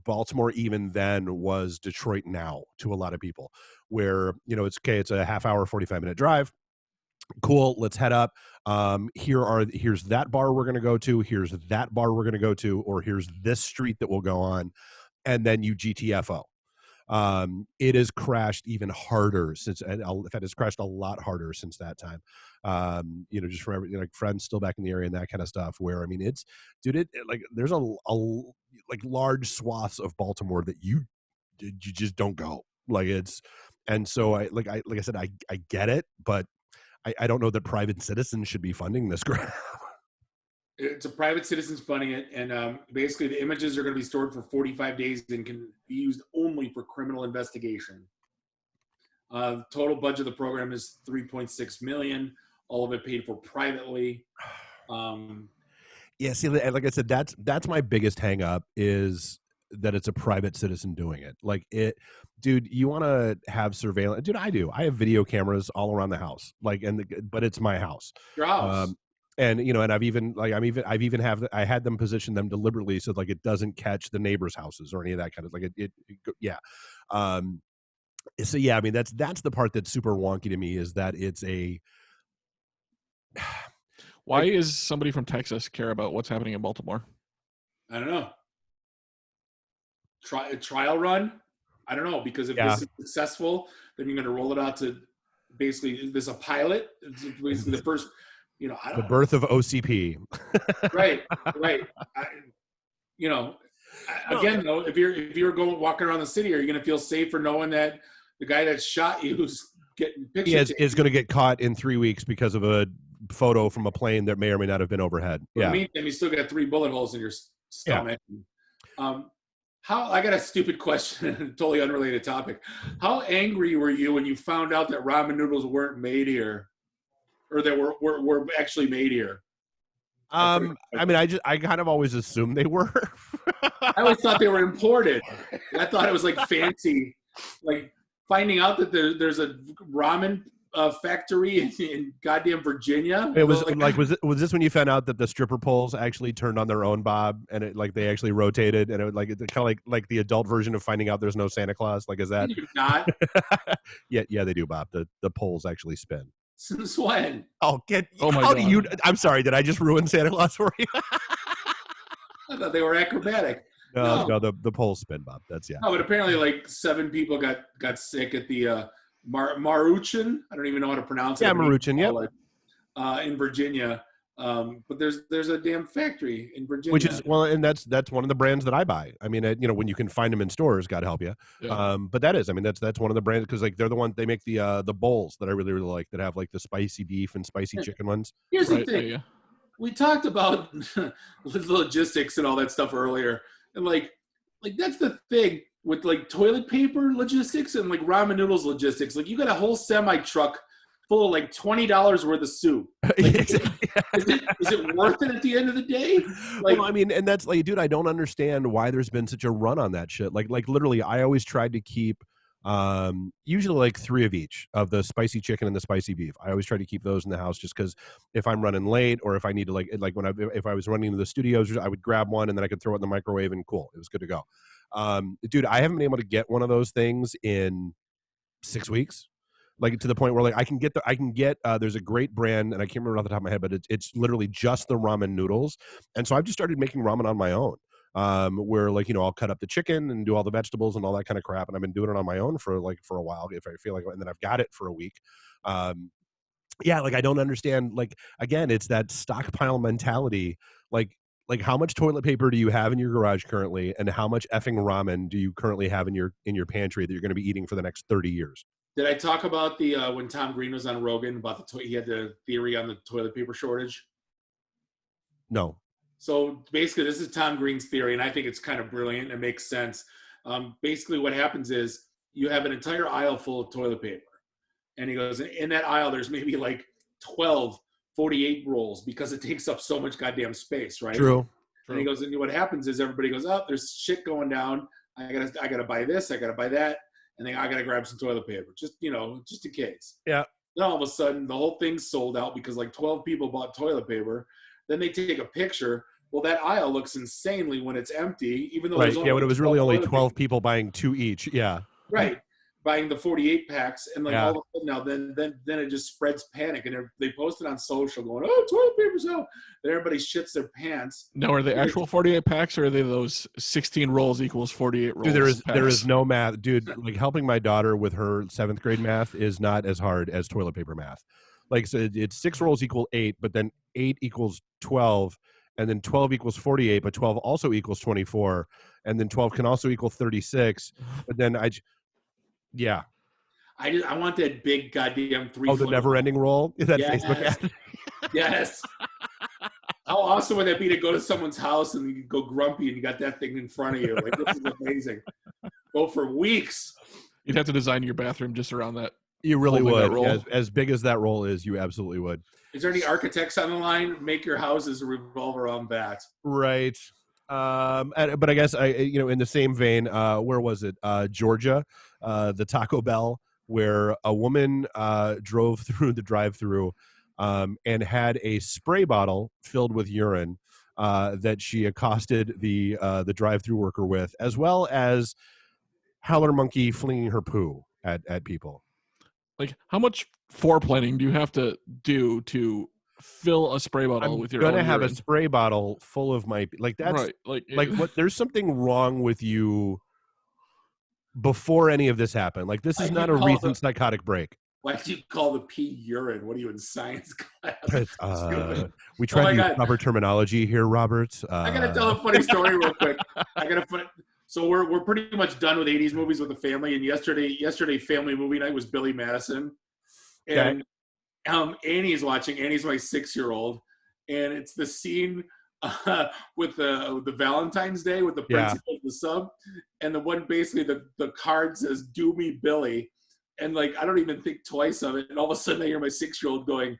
Baltimore even then was Detroit now to a lot of people, where, it's okay. It's a half hour, 45-minute drive. Cool, let's head up. Here's that bar we're going to go to, here's that bar we're going to go to, or here's this street that we'll go on, and then you GTFO. It has crashed even harder since, and in fact, it's crashed a lot harder since that time. Just for everything, like friends still back in the area and that kind of stuff, where, I mean, it's, dude, it like, there's a like large swaths of Baltimore that you just don't go. Like, it's, and so I said, I get it, but I don't know that private citizens should be funding this crap. It's a private citizens funding it, and basically the images are going to be stored for 45 days and can be used only for criminal investigation. The total budget of the program is $3.6 million. All of it paid for privately. Yeah, see, like I said, that's my biggest hang up is that it's a private citizen doing it. Like, dude, you want to have surveillance? Dude, I do. I have video cameras all around the house. Like, but it's my house. Your house. And and I had them position them deliberately so like it doesn't catch the neighbors' houses or any of that kind of like yeah. So yeah, I mean that's the part that's super wonky to me is that it's a. Why is somebody from Texas care about what's happening in Baltimore? I don't know. Trial run? I don't know, because if this is successful, then you're going to roll it out to basically, is this a pilot? It's basically the first, I don't know. Birth of OCP. Right. Again, though, if you're walking around the city, are you going to feel safer knowing that the guy that shot you is getting pictures? Is going to get caught in 3 weeks because of a photo from a plane that may or may not have been overhead. Yeah. I mean, you still got 3 bullet holes in your stomach. Yeah. I got a stupid question, totally unrelated topic. How angry were you when you found out that ramen noodles weren't made here, or that were actually made here? I mean, I kind of always assumed they were. I always thought they were imported. I thought it was like fancy, like finding out that there's a ramen factory in goddamn Virginia. It was was this when you found out that the stripper poles actually turned on their own, Bob, and it like they actually rotated, and it it's kind of like the adult version of finding out there's no Santa Claus? Like, is that not? yeah, they do, Bob. The poles actually spin. Since when? Oh my how God. do you? I'm sorry, did I just ruin Santa Claus for you? I thought they were acrobatic. No, the poles spin, Bob. That's No, but apparently like 7 people got sick at the Maruchan. I don't even know how to pronounce it. Yeah, Maruchan. Yeah. In Virginia, but there's a damn factory in Virginia. Which is and that's one of the brands that I buy. I mean, when you can find them in stores, God help you. Yeah. But that is, I mean, that's one of the brands because like they're the one they make the bowls that I really really like that have like the spicy beef and spicy chicken ones. Here's the thing. Yeah. We talked about logistics and all that stuff earlier, and like that's the thing with like toilet paper logistics and like ramen noodles logistics. Like you got a whole semi truck full of like $20 worth of soup. Like, is it worth it at the end of the day? Like, well, I mean, and that's like, dude, I don't understand why there's been such a run on that shit. Like literally, I always tried to keep Usually like 3 of each of the spicy chicken and the spicy beef. I always try to keep those in the house just because if I'm running late or if I need to like when if I was running to the studios, I would grab one and then I could throw it in the microwave and cool, it was good to go. Dude, I haven't been able to get one of those things in 6 weeks. Like to the point where like I can get there's a great brand and I can't remember off the top of my head, but it's literally just the ramen noodles. And so I've just started making ramen on my own. Where like, I'll cut up the chicken and do all the vegetables and all that kind of crap. And I've been doing it on my own for a while if I feel like, and then I've got it for a week. Yeah, like I don't understand. Like again, it's that stockpile mentality. Like how much toilet paper do you have in your garage currently, and how much effing ramen do you currently have in your pantry that you're going to be eating for the next 30 years? Did I talk about the when Tom Green was on Rogan about he had the theory on the toilet paper shortage? No. So basically, this is Tom Green's theory, and I think it's kind of brilliant. It makes sense. Basically, what happens is you have an entire aisle full of toilet paper. And he goes, in that aisle, there's maybe like 12 48 rolls because it takes up so much goddamn space, right? True. And he goes, and what happens is everybody goes, oh, there's shit going down. I gotta buy this, I gotta buy that, and then I gotta grab some toilet paper, just just in case. Yeah. Then all of a sudden, the whole thing's sold out because like 12 people bought toilet paper. Then they take a picture. Well, that aisle looks insanely when it's empty, even though right. Yeah, but it was really only 12 people buying 2 each. Yeah. Right. Buying the 48 packs, and like Yeah. all of a sudden now, then it just spreads panic, and they post it on social, going, "Oh, toilet paper's out!" Then everybody shits their pants. Now, are they actual 48 packs, or are they those 16 rolls equals 48 rolls? Dude, there is no math, dude. Like helping my daughter with her 7th grade math is not as hard as toilet paper math. Like so it's 6 rolls equal 8, but then 8 equals 12, and then 12 equals 48, but 12 also equals 24, and then 12 can also equal 36. But then yeah. I want that big goddamn 3. Oh, the never-ending roll? Is that yes. Facebook ad? Yes. How awesome would that be to go to someone's house and you go grumpy and you got that thing in front of you? Like, this is amazing. Go for weeks. You'd have to design your bathroom just around that. You really would. Yeah, as big as that roll is, you absolutely would. Is there any architects on the line? Make your houses revolve around that. Right. But I guess in the same vein, where was it? Georgia, the Taco Bell, where a woman drove through the drive-through and had a spray bottle filled with urine that she accosted the drive-through worker with, as well as howler monkey flinging her poo at people. Like, how much foreplanning do you have to do to fill a spray bottle with your own urine? I'm gonna have a spray bottle full of my that's right. Like what? There's something wrong with you before any of this happened. Like this is not a recent psychotic break. Why do you call the pee urine? What are you in science class? We try to use proper terminology here, Robert. I gotta tell a funny story real quick. So we're pretty much done with 80s movies with the family, and yesterday family movie night was Billy Madison, and Annie's watching. Annie's my 6-year-old, and it's the scene with the Valentine's Day with the principal of the sub, and the one basically the card says "Do me, Billy," and like I don't even think twice of it, and all of a sudden I hear my 6-year-old going.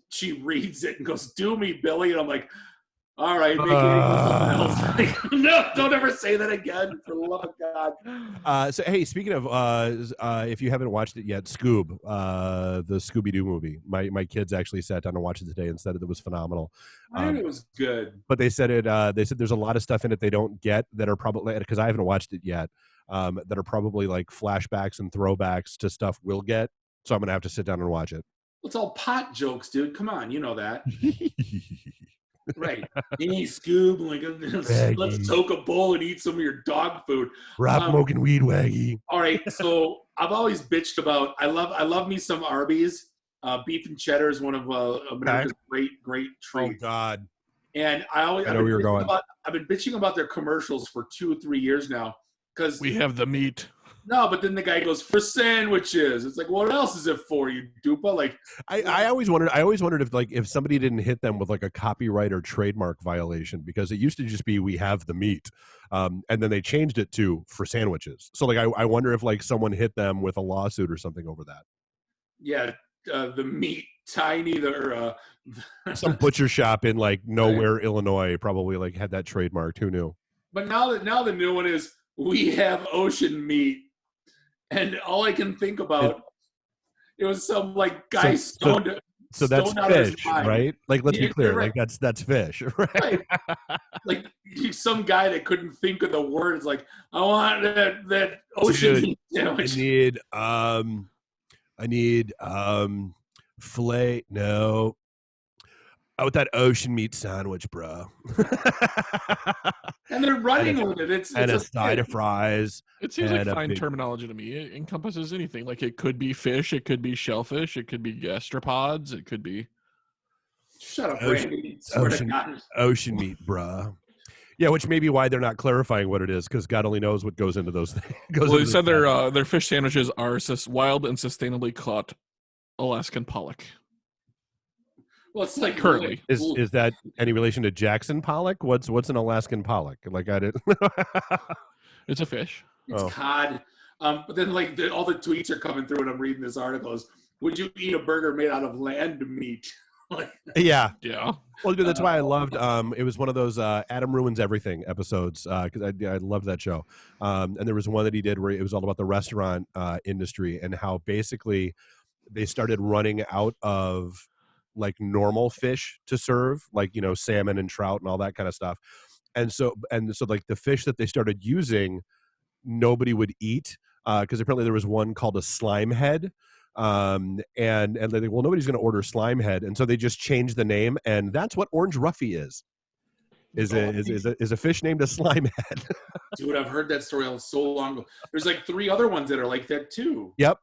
She reads it and goes, "Do me, Billy," and I'm like. All right, make it something else. Like, no, don't ever say that again, for the love of God. So, hey, speaking of, if you haven't watched it yet, Scoob, the Scooby-Doo movie. My kids actually sat down and watched it today and said it was phenomenal. I heard it was good. But they said They said there's a lot of stuff in it they don't get that are probably, because I haven't watched it yet, that are probably like flashbacks and throwbacks to stuff we'll get. So I'm going to have to sit down and watch it. It's all pot jokes, dude. Come on, you know that. Right. Hey, Scoob, let's soak a bowl and eat some of your dog food. Rob smoking weed, Waggy. All right, so I've always bitched about. I love me some Arby's. Beef and cheddar is one of America's great treats. Oh God! And I know where you're going. I've been bitching about their commercials for 2 or 3 years now because we have the meat. No, but then the guy goes for sandwiches. It's like, what else is it for, you dupa? Like, I always wondered if somebody didn't hit them with like a copyright or trademark violation, because it used to just be we have the meat, and then they changed it to for sandwiches. So like I wonder if like someone hit them with a lawsuit or something over that. Yeah, the meat tiny some butcher shop in like nowhere, Illinois, probably like had that trademarked. Who knew? But now the new one is we have ocean meat. And all I can think about, it was some like guy stoned. So that's stoned out of his fish, mind. right? Like, let's be Yeah, clear. right. Like that's fish, right? Right. Like some guy that couldn't think of the words. Like, I want that ocean Dude, meat sandwich. I need filet. No. Oh, with that ocean meat sandwich, bro. And they're running with it. It's and a a side of fries. It seems like and a fine big- terminology to me. It encompasses anything. Like it could be fish, it could be shellfish, it could be gastropods, it could be. Shut up, Ocean- Randy. Swear to God. ocean meat, bruh. Yeah, which may be why they're not clarifying what it is, because God only knows what goes into those things. Well, they said their fish sandwiches are wild and sustainably caught Alaskan pollock. Well, it's like Currently. Is that any relation to Jackson pollock? What's an Alaskan pollock? Like I did. It's a fish. It's cod. But then like all the tweets are coming through, and I'm reading this article. Is, would you eat a burger made out of land meat? Like, Yeah. Well, dude, that's why I loved. It was one of those Adam Ruins Everything episodes because I loved that show. And there was one that he did where it was all about the restaurant industry and how basically they started running out of like normal fish to serve, like salmon and trout and all that kind of stuff. And so like the fish that they started using, nobody would eat because apparently there was one called a slime head. And they're like, well, nobody's going to order slime head, and so they just changed the name, and that's what Orange Ruffy is a fish named a slime head. Dude, I've heard that story so long ago. There's like 3 other ones that are like that too. Yep.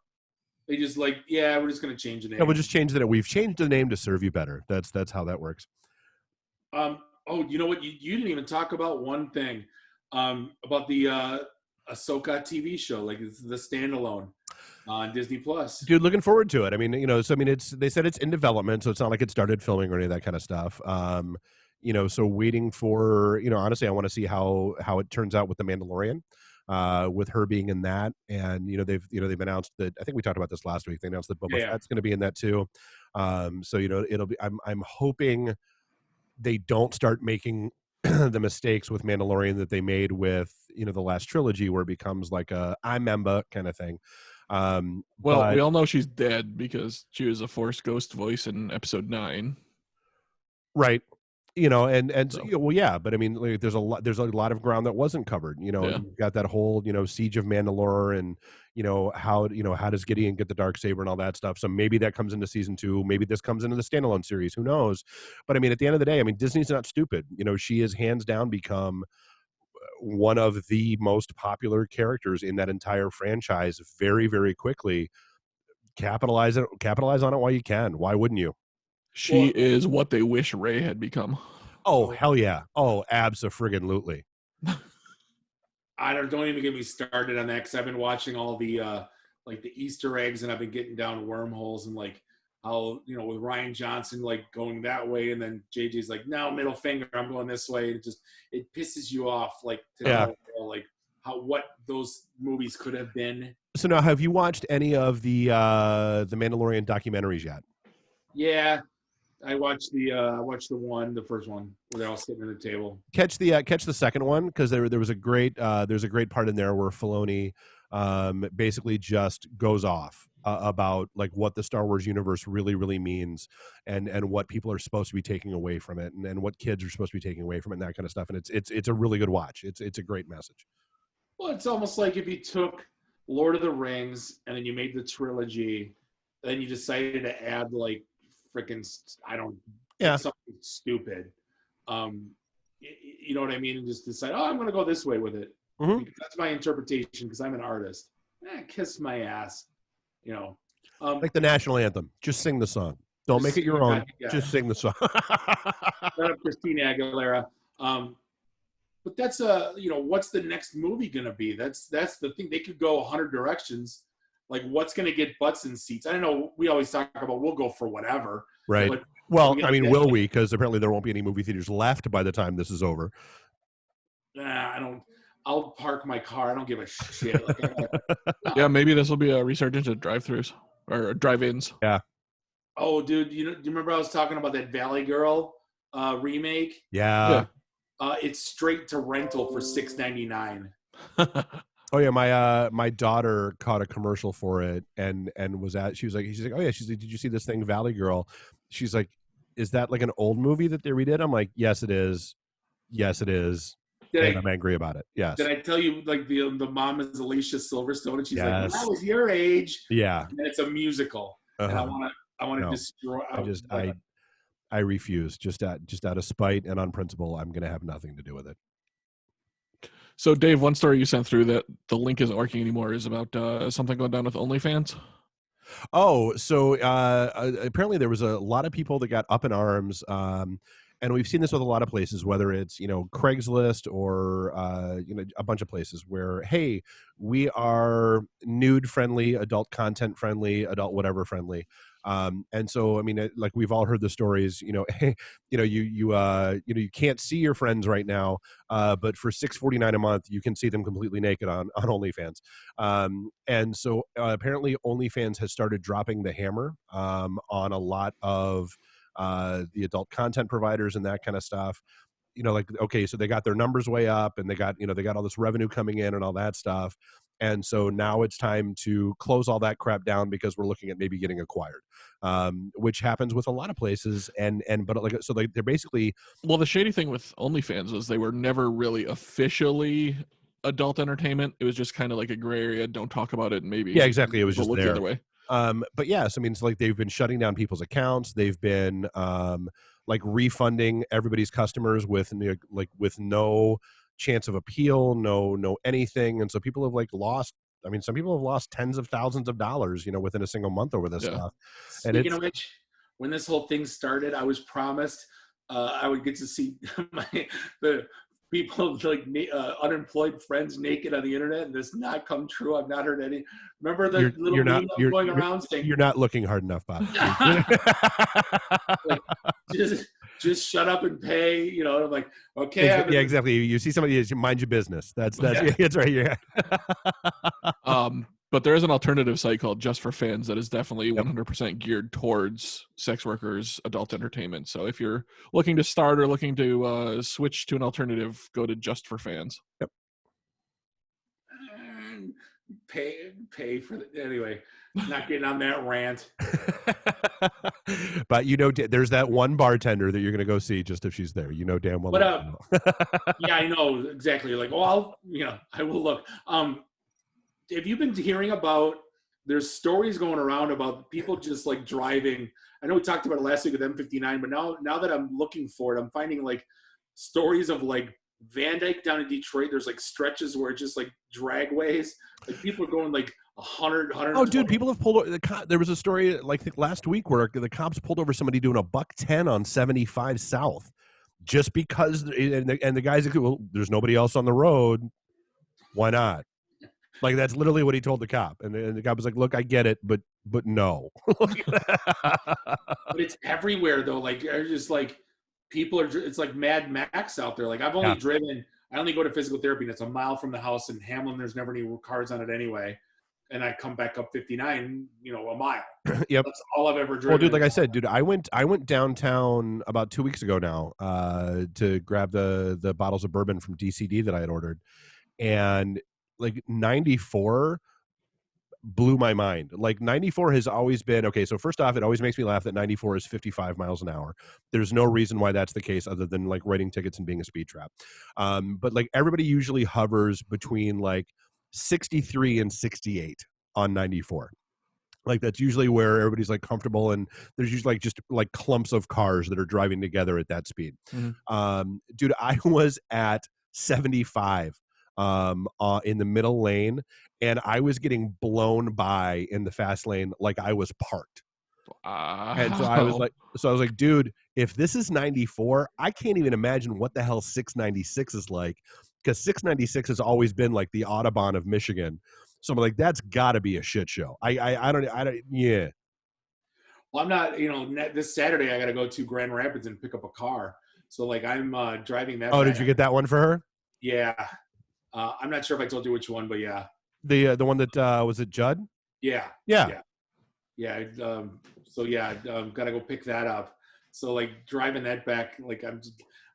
They just like, yeah, we're just going to change the name. Yeah, we'll just change the. We've changed the name to serve you better. That's how that works. Oh, you know what? You didn't even talk about one thing about the Ahsoka TV show, like it's the standalone on Disney Plus. Dude, looking forward to it. I mean, they said it's in development, so it's not like it started filming or any of that kind of stuff. So waiting for, honestly, I want to see how it turns out with the Mandalorian, with her being in that, and they've announced that. I think we talked about this last week. They announced that Boba Fett's going to be in that too. So it'll be. I'm hoping they don't start making the mistakes with Mandalorian that they made with the last trilogy, where it becomes like a I member kind of thing. Well, we all know she's dead because she was a Force ghost voice in episode 9. Right. Well, yeah, but I mean, like, there's a lot of ground that wasn't covered. You've got that whole, Siege of Mandalore, and how does Gideon get the Darksaber and all that stuff. So maybe that comes into season 2. Maybe this comes into the standalone series. Who knows? But I mean, at the end of the day, I mean, Disney's not stupid. She has hands down become one of the most popular characters in that entire franchise very, very quickly. Capitalize on it while you can. Why wouldn't you? She is what they wish Rey had become. Oh, hell yeah. Oh, abso-friggin-lutely. Don't even get me started on that, because I've been watching all the like the Easter eggs, and I've been getting down wormholes, and like how with Ryan Johnson like going that way, and then JJ's like, no, middle finger, I'm going this way. It pisses you off, like to know, like what those movies could have been. So now, have you watched any of the Mandalorian documentaries yet? Yeah, I watched the first one where they're all sitting at the table. Catch the second one, because there was a great there's a great part in there where Filoni basically just goes off about like what the Star Wars universe really, really means, and what people are supposed to be taking away from it, and what kids are supposed to be taking away from it, and that kind of stuff. And it's a really good watch. It's a great message. Well, it's almost like if you took Lord of the Rings and then you made the trilogy, then you decided to add like freaking something stupid. You know what I mean? And just decide, I'm going to go this way with it. Mm-hmm. Because that's my interpretation, because I'm an artist. Kiss my ass. Like the national anthem. Just sing the song. Don't make it your own. Just sing the song. Not up Christina Aguilera. But that's what's the next movie going to be? That's the thing. They could go 100 directions. Like, what's going to get butts in seats? I don't know. We always talk about we'll go for whatever. Right. But well, I mean, will we? Because apparently there won't be any movie theaters left by the time this is over. I don't. I'll park my car. I don't give a shit. Like, Yeah, maybe this will be a resurgence of drive-thrus or drive-ins. Yeah. Oh, dude, do you remember I was talking about that Valley Girl remake? Yeah. It's straight to rental for $6.99. Oh yeah, my daughter caught a commercial for it and she's like, oh yeah, she's like, did you see this thing Valley Girl? She's like, is that like an old movie that they redid? I'm like, yes it is. Yes it is. Did And I I'm angry about it. did Yes. I tell you like the mom is Alicia Silverstone and she's like, when I Yes. was your age, Yeah. and it's a musical, and Uh-huh. I want to No. destroy. I just I refuse. Just out of spite and on principle, I'm gonna have nothing to do with it. So, Dave, one story you sent through that the link isn't working anymore is about something going down with OnlyFans. Oh, so apparently there was a lot of people that got up in arms, and we've seen this with a lot of places, whether it's Craigslist or a bunch of places where, hey, we are nude friendly, adult content friendly, adult whatever friendly. And so I mean, like we've all heard the stories, hey, you can't see your friends right now, but for $6.49 a month you can see them completely naked on OnlyFans. And so apparently OnlyFans has started dropping the hammer on a lot of the adult content providers and that kind of stuff. Like, okay, so they got their numbers way up and they got all this revenue coming in and all that stuff. And so now it's time to close all that crap down because we're looking at maybe getting acquired, which happens with a lot of places. But like, so they're basically, Well, the shady thing with OnlyFans was they were never really officially adult entertainment. It was just kind of like a gray area. Don't talk about it. And maybe yeah, exactly. It was people just look the there. other way. But yes, I mean, it's like they've been shutting down people's accounts. They've been like refunding everybody's customers with no chance of appeal, no anything, and so people have like lost. I mean, some people have lost tens of thousands of dollars, within a single month over this Yeah. stuff. And Speaking of which, when this whole thing started, I was promised I would get to see the people like unemployed friends naked on the internet, and this not come true. I've not heard any. Remember the little you're not meme that was going around saying, you're not looking hard enough, Bob. like, just shut up and pay. I'm like, okay. Yeah, exactly. You see somebody, mind your business. That's that's right. Yeah. But there is an alternative site called Just for Fans that is definitely Yep. 100% geared towards sex workers, adult entertainment. So if you're looking to start or looking to switch to an alternative, go to Just for Fans. Yep. Pay for the anyway. Not getting on that rant. But there's that one bartender that you're going to go see just if she's there. Damn well. But yeah, I know exactly. Like, I will look. Have you been hearing about? There's stories going around about people just like driving. I know we talked about it last week with M59, but now that I'm looking for it, I'm finding like stories of like Van Dyke down in Detroit. There's like stretches where it's just like dragways. Like people are going like 100. Oh, dude, people have pulled over. There was a story like last week where the cops pulled over somebody doing $110 on 75 South, just because. And the guy's like, well, there's nobody else on the road. Why not? Like that's literally what he told the cop, and the cop was like, "Look, I get it, but no." But it's everywhere though. Like they're just like people are. It's like Mad Max out there. Like I've only driven. I only go to physical therapy, and it's a mile from the house in Hamlin. There's never any cars on it anyway. And I come back up 59, a mile. Yep. That's all I've ever driven. Well, dude, like I said, dude, I went downtown about 2 weeks ago now to grab the bottles of bourbon from DCD that I had ordered, and like 94 blew my mind. Like 94 has always been okay. So first off, it always makes me laugh that 94 is 55 miles an hour. There's no reason why that's the case other than like writing tickets and being a speed trap. But like everybody usually hovers between like 63 and 68 on 94. Like that's usually where everybody's like comfortable, and there's usually like just like clumps of cars that are driving together at that speed. Mm-hmm. Dude, I was at 75 in the middle lane, and I was getting blown by in the fast lane like I was parked. And so I was like, dude, if this is 94, I can't even imagine what the hell 696 is like, because 696 has always been like the Autobahn of Michigan. So I'm like, that's got to be a shit show. I don't, yeah. Well, I'm not, this Saturday I got to go to Grand Rapids and pick up a car. So like I'm driving that. Oh, did you get that one for her? Yeah. I'm not sure if I told you which one, but yeah. The one that was it Judd? Yeah. Yeah. So yeah, gotta go pick that up. So like driving that back, like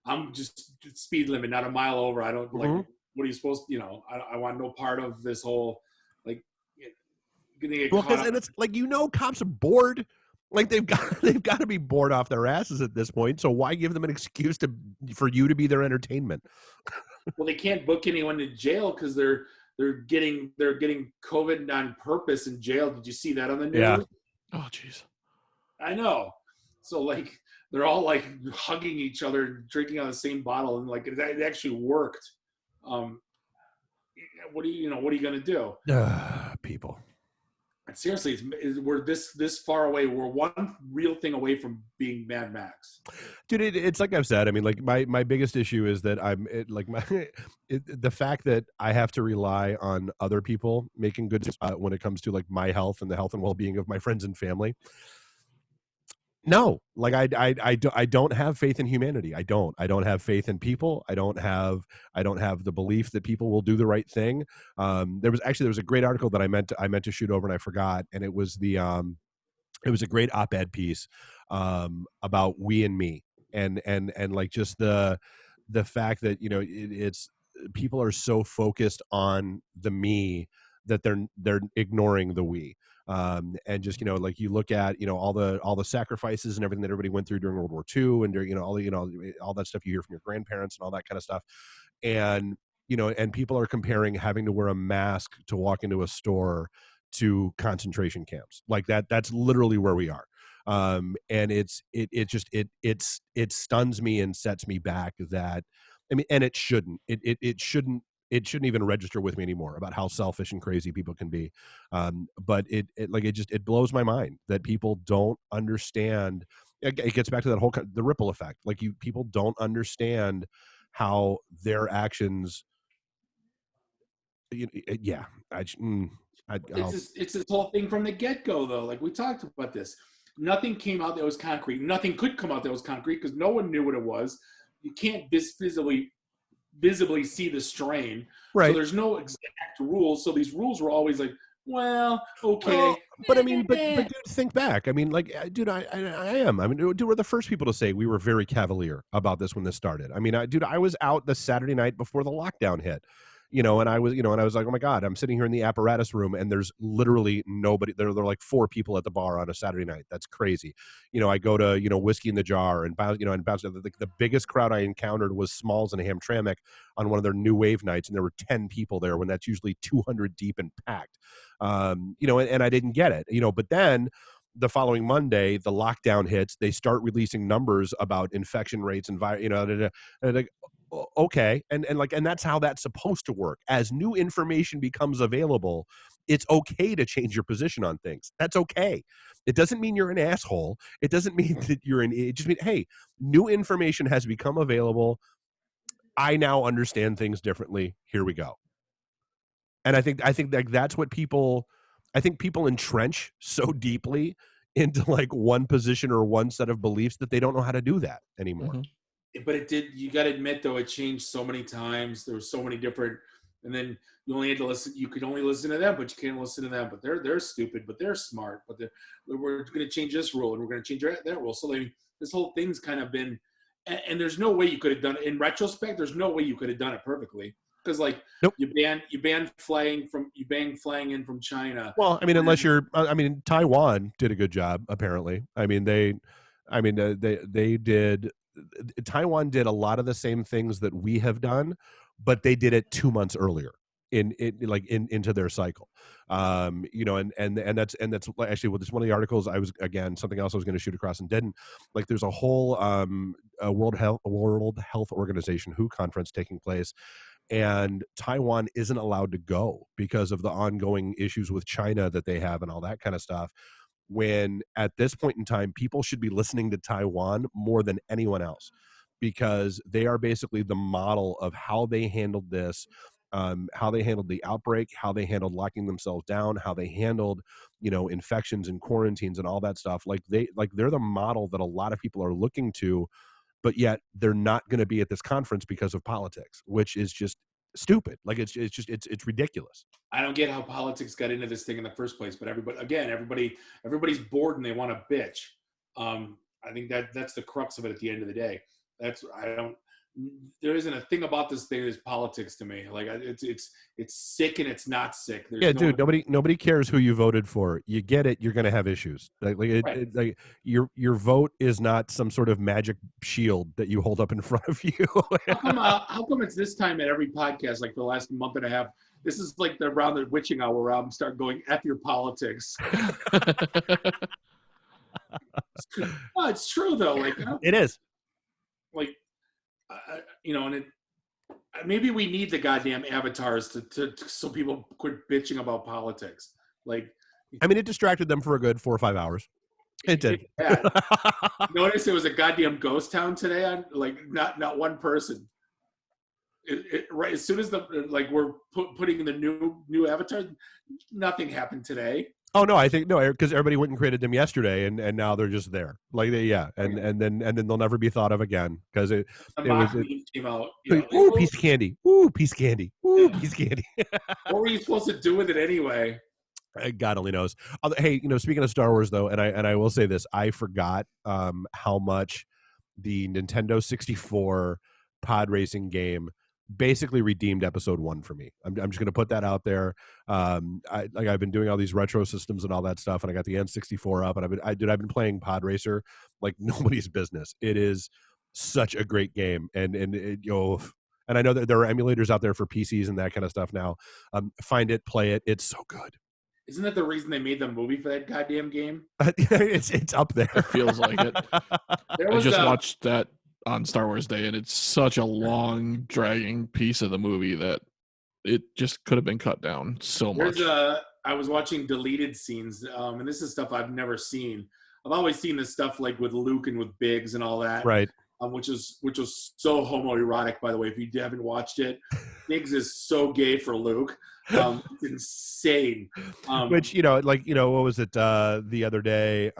I'm just speed limit, not a mile over. I don't like what are you supposed to, I want no part of this whole, like, gonna get Well, caught because up. and it's like, cops are bored. Like they've got to be bored off their asses at this point. So why give them an excuse for you to be their entertainment? Well, they can't book anyone to jail because they're getting COVID on purpose in jail. Did you see that on the news? Yeah. Oh, jeez. I know. So like they're all like hugging each other, drinking out of the same bottle, and like it actually worked. What are you gonna do? People. Seriously, we're this far away. We're one real thing away from being Mad Max. Dude, it's like I've said. I mean, like my biggest issue is that the fact that I have to rely on other people making good when it comes to like my health and the health and well-being of my friends and family. No, like I don't have faith in humanity. I don't have faith in people. I don't have the belief that people will do the right thing. There was a great article that I meant to shoot over and I forgot, and it was a great op-ed piece about we and me, and like just the fact that it's people are so focused on the me that they're ignoring the we. And just like you look at all the sacrifices and everything that everybody went through during World War II and during all that stuff you hear from your grandparents and all that kind of stuff, and and people are comparing having to wear a mask to walk into a store to concentration camps. Like that's literally where we are. And it stuns me and sets me back. That I mean, and it shouldn't even register with me anymore about how selfish and crazy people can be. But it blows my mind that people don't understand. It gets back to that whole the ripple effect. Like people don't understand how their actions. Yeah, It's this whole thing from the get-go, though. Like we talked about this. Nothing came out that was concrete. Nothing could come out that was concrete because no one knew what it was. You can't visibly see the strain. right. So there's no exact rules. So these rules were always like, well, okay. Well, but I mean, but dude, think back. I mean, like, dude, I am. I mean, dude, we're the first people to say we were very cavalier about this when this started. I mean, I was out the Saturday night before the lockdown hit. And I was like, oh my God, I'm sitting here in the apparatus room and there's literally nobody. There are like 4 people at the bar on a Saturday night. That's crazy. I go to, Whiskey in the Jar and bounce, the biggest crowd I encountered was Smalls and Hamtramck on one of their new wave nights. And there were 10 people there when that's usually 200 deep and packed. And I didn't get it, but then the following Monday, the lockdown hits, they start releasing numbers about infection rates and like, okay. And that's how that's supposed to work. As new information becomes available, it's okay to change your position on things. That's okay. It doesn't mean you're an asshole. It doesn't mean that it just means, hey, new information has become available. I now understand things differently. Here we go. And I think like that's what people entrench so deeply into like one position or one set of beliefs that they don't know how to do that anymore. Mm-hmm. But you got to admit though, it changed so many times. There were so many different, and then you only had to listen. You could only listen to them, but you can't listen to them. But they're stupid, but they're smart. But we're going to change this rule, and we're going to change that rule. So like, this whole thing's kind of been, and there's no way you could have done it in retrospect. There's no way you could have done it perfectly. Because like nope. you ban flying in from China. Well, I mean, unless Taiwan did a good job. Apparently, they did. Taiwan did a lot of the same things that we have done, but they did it 2 months earlier into their cycle. And that's actually this one of the articles something else I was going to shoot across and didn't. Like there's a whole World Health Organization WHO conference taking place. And Taiwan isn't allowed to go because of the ongoing issues with China that they have and all that kind of stuff. When at this point in time, people should be listening to Taiwan more than anyone else because they are basically the model of how they handled this, how they handled the outbreak, how they handled locking themselves down, how they handled, infections and quarantines and all that stuff. They're the model that a lot of people are looking to. But yet they're not going to be at this conference because of politics, which is just stupid. Like it's ridiculous. I don't get how politics got into this thing in the first place, but everybody's bored and they want to bitch. I think that's the crux of it at the end of the day. there isn't a thing about this thing that's politics to me. Like it's sick and it's not sick. There's Yeah, no, dude. Nobody cares who you voted for. You get it. You're going to have issues. Like your vote is not some sort of magic shield that you hold up in front of you. How come it's this time at every podcast, like for the last month and a half? This is like around the witching hour where I'm starting going F your politics. No, it's true though. Like it is. Like, and maybe we need the goddamn avatars to so people quit bitching about politics. Like, I mean, it distracted them for a good 4 or 5 hours. It did. Notice it was a goddamn ghost town today. On like not one person. Right as soon as we're putting the new avatar, nothing happened today. Oh no, I think no, because everybody went and created them yesterday, and now they're just there. Like and then they'll never be thought of again because it came out. Ooh, piece of candy. Ooh, piece of candy. Ooh, piece of candy. What were you supposed to do with it anyway? God only knows. Hey, speaking of Star Wars though, and I will say this, I forgot how much the Nintendo 64 pod racing game basically redeemed episode 1 for me. I'm just going to put that out there. I've been doing all these retro systems and all that stuff, and I got the N64 up, and I've been playing Pod Racer like nobody's business. It is such a great game, and I know that there are emulators out there for PCs and that kind of stuff now. Find it, play it. It's so good. Isn't that the reason they made the movie for that goddamn game? It's up there. It feels like it. I just watched that on Star Wars Day, and it's such a long, dragging piece of the movie that it just could have been cut down so much. I was watching deleted scenes, and this is stuff I've never seen. I've always seen this stuff like with Luke and with Biggs and all that, right? Which was so homoerotic, by the way. If you haven't watched it, Biggs is so gay for Luke. It's insane. Which what was it the other day?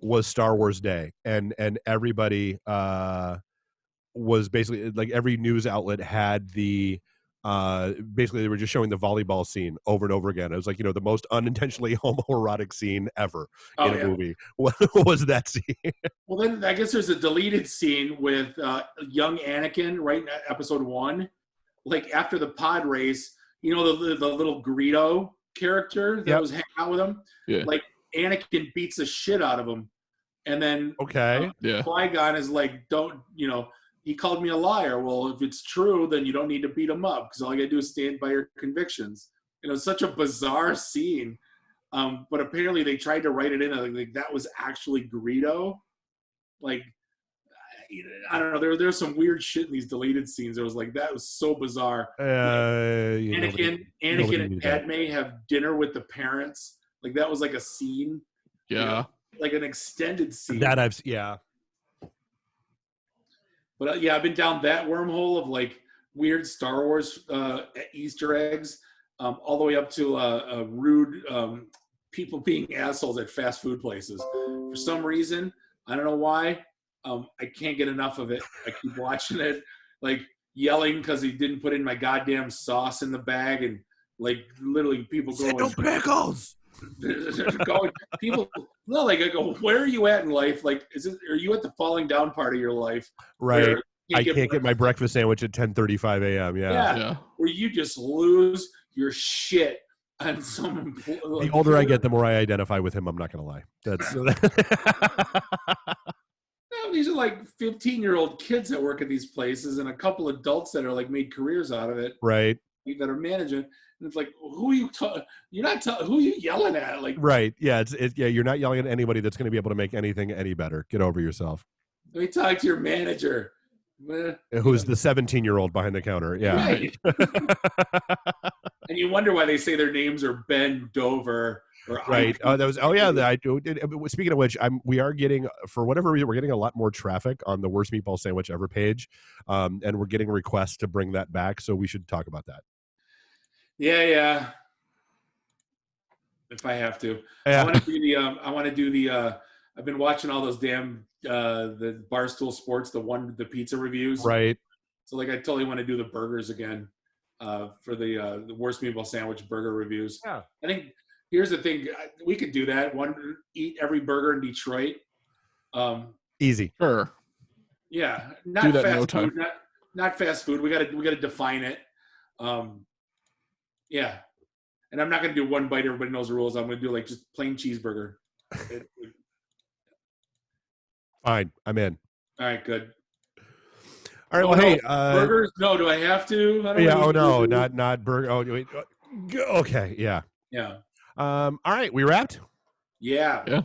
Was Star Wars Day, and everybody was basically like every news outlet had the basically they were just showing the volleyball scene over and over again. It was like the most unintentionally homoerotic scene ever in a movie. What was that scene? Well, then I guess there's a deleted scene with young Anakin, right in episode 1, like after the pod race. The little Greedo character that was hanging out with him. Yeah. Like Anakin beats the shit out of him. And then Qui-Gon is like, don't, he called me a liar. Well, if it's true, then you don't need to beat him up because all you got to do is stand by your convictions. Such a bizarre scene. But apparently they tried to write it in like that was actually Greedo. Like, I don't know. There's some weird shit in these deleted scenes. It was like, that was so bizarre. Anakin and Padme have dinner with the parents. Like that was like a scene. Yeah. Like an extended scene. But I've been down that wormhole of like weird Star Wars Easter eggs, all the way up to rude people being assholes at fast food places. For some reason, I don't know why, I can't get enough of it. I keep watching it, like yelling because he didn't put in my goddamn sauce in the bag, and like literally people going, "No pickles." Going, people, no, like I go, where are you at in life? Like, are you at the falling down part of your life? Right. I can't get my breakfast sandwich at 10:35 a.m. Yeah. Where you just lose your shit on some. The older I get, the more I identify with him. I'm not gonna lie. That's. These are like 15-year-old kids that work at these places, and a couple adults that are like made careers out of it. Right. That are managing. And it's like, who are you? Who are you yelling at? Like, right? Yeah, you're not yelling at anybody that's going to be able to make anything any better. Get over yourself. Let me talk to your manager, who's the 17-year-old behind the counter. Yeah, right. And you wonder why they say their names are Ben Dover. Right. Speaking of which, we are getting, for whatever reason, we're getting a lot more traffic on the worst meatball sandwich ever page, and we're getting requests to bring that back. So we should talk about that. Yeah. If I have to, yeah. I want to do the. I've been watching all those damn the Barstool Sports, the pizza reviews. Right. So like, I totally want to do the burgers again, for the worst meatball sandwich burger reviews. Yeah. I think here's the thing: we could do that. Eat every burger in Detroit. Easy. Sure. Yeah, Do not that in no fast time. food. Not fast food. We gotta define it. Yeah, and I'm not gonna do one bite. Everybody knows the rules. I'm gonna do like just plain cheeseburger. Fine, I'm in. All right, good. All right. Well, hey, burgers. No, do I have to? I don't yeah. really Oh no, burgers. not burger. Oh wait. Okay. Yeah. Yeah. All right. We wrapped. Yeah. Yeah.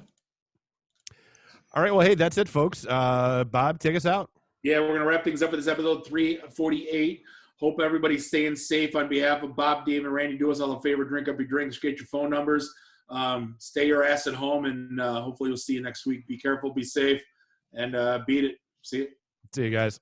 All right. Well, hey, that's it, folks. Bob, take us out. Yeah, we're gonna wrap things up for this episode 348. Hope everybody's staying safe. On behalf of Bob, Dave, and Randy, do us all a favor: drink up your drinks, get your phone numbers, stay your ass at home, and hopefully we'll see you next week. Be careful, be safe, and beat it. See you. See you guys.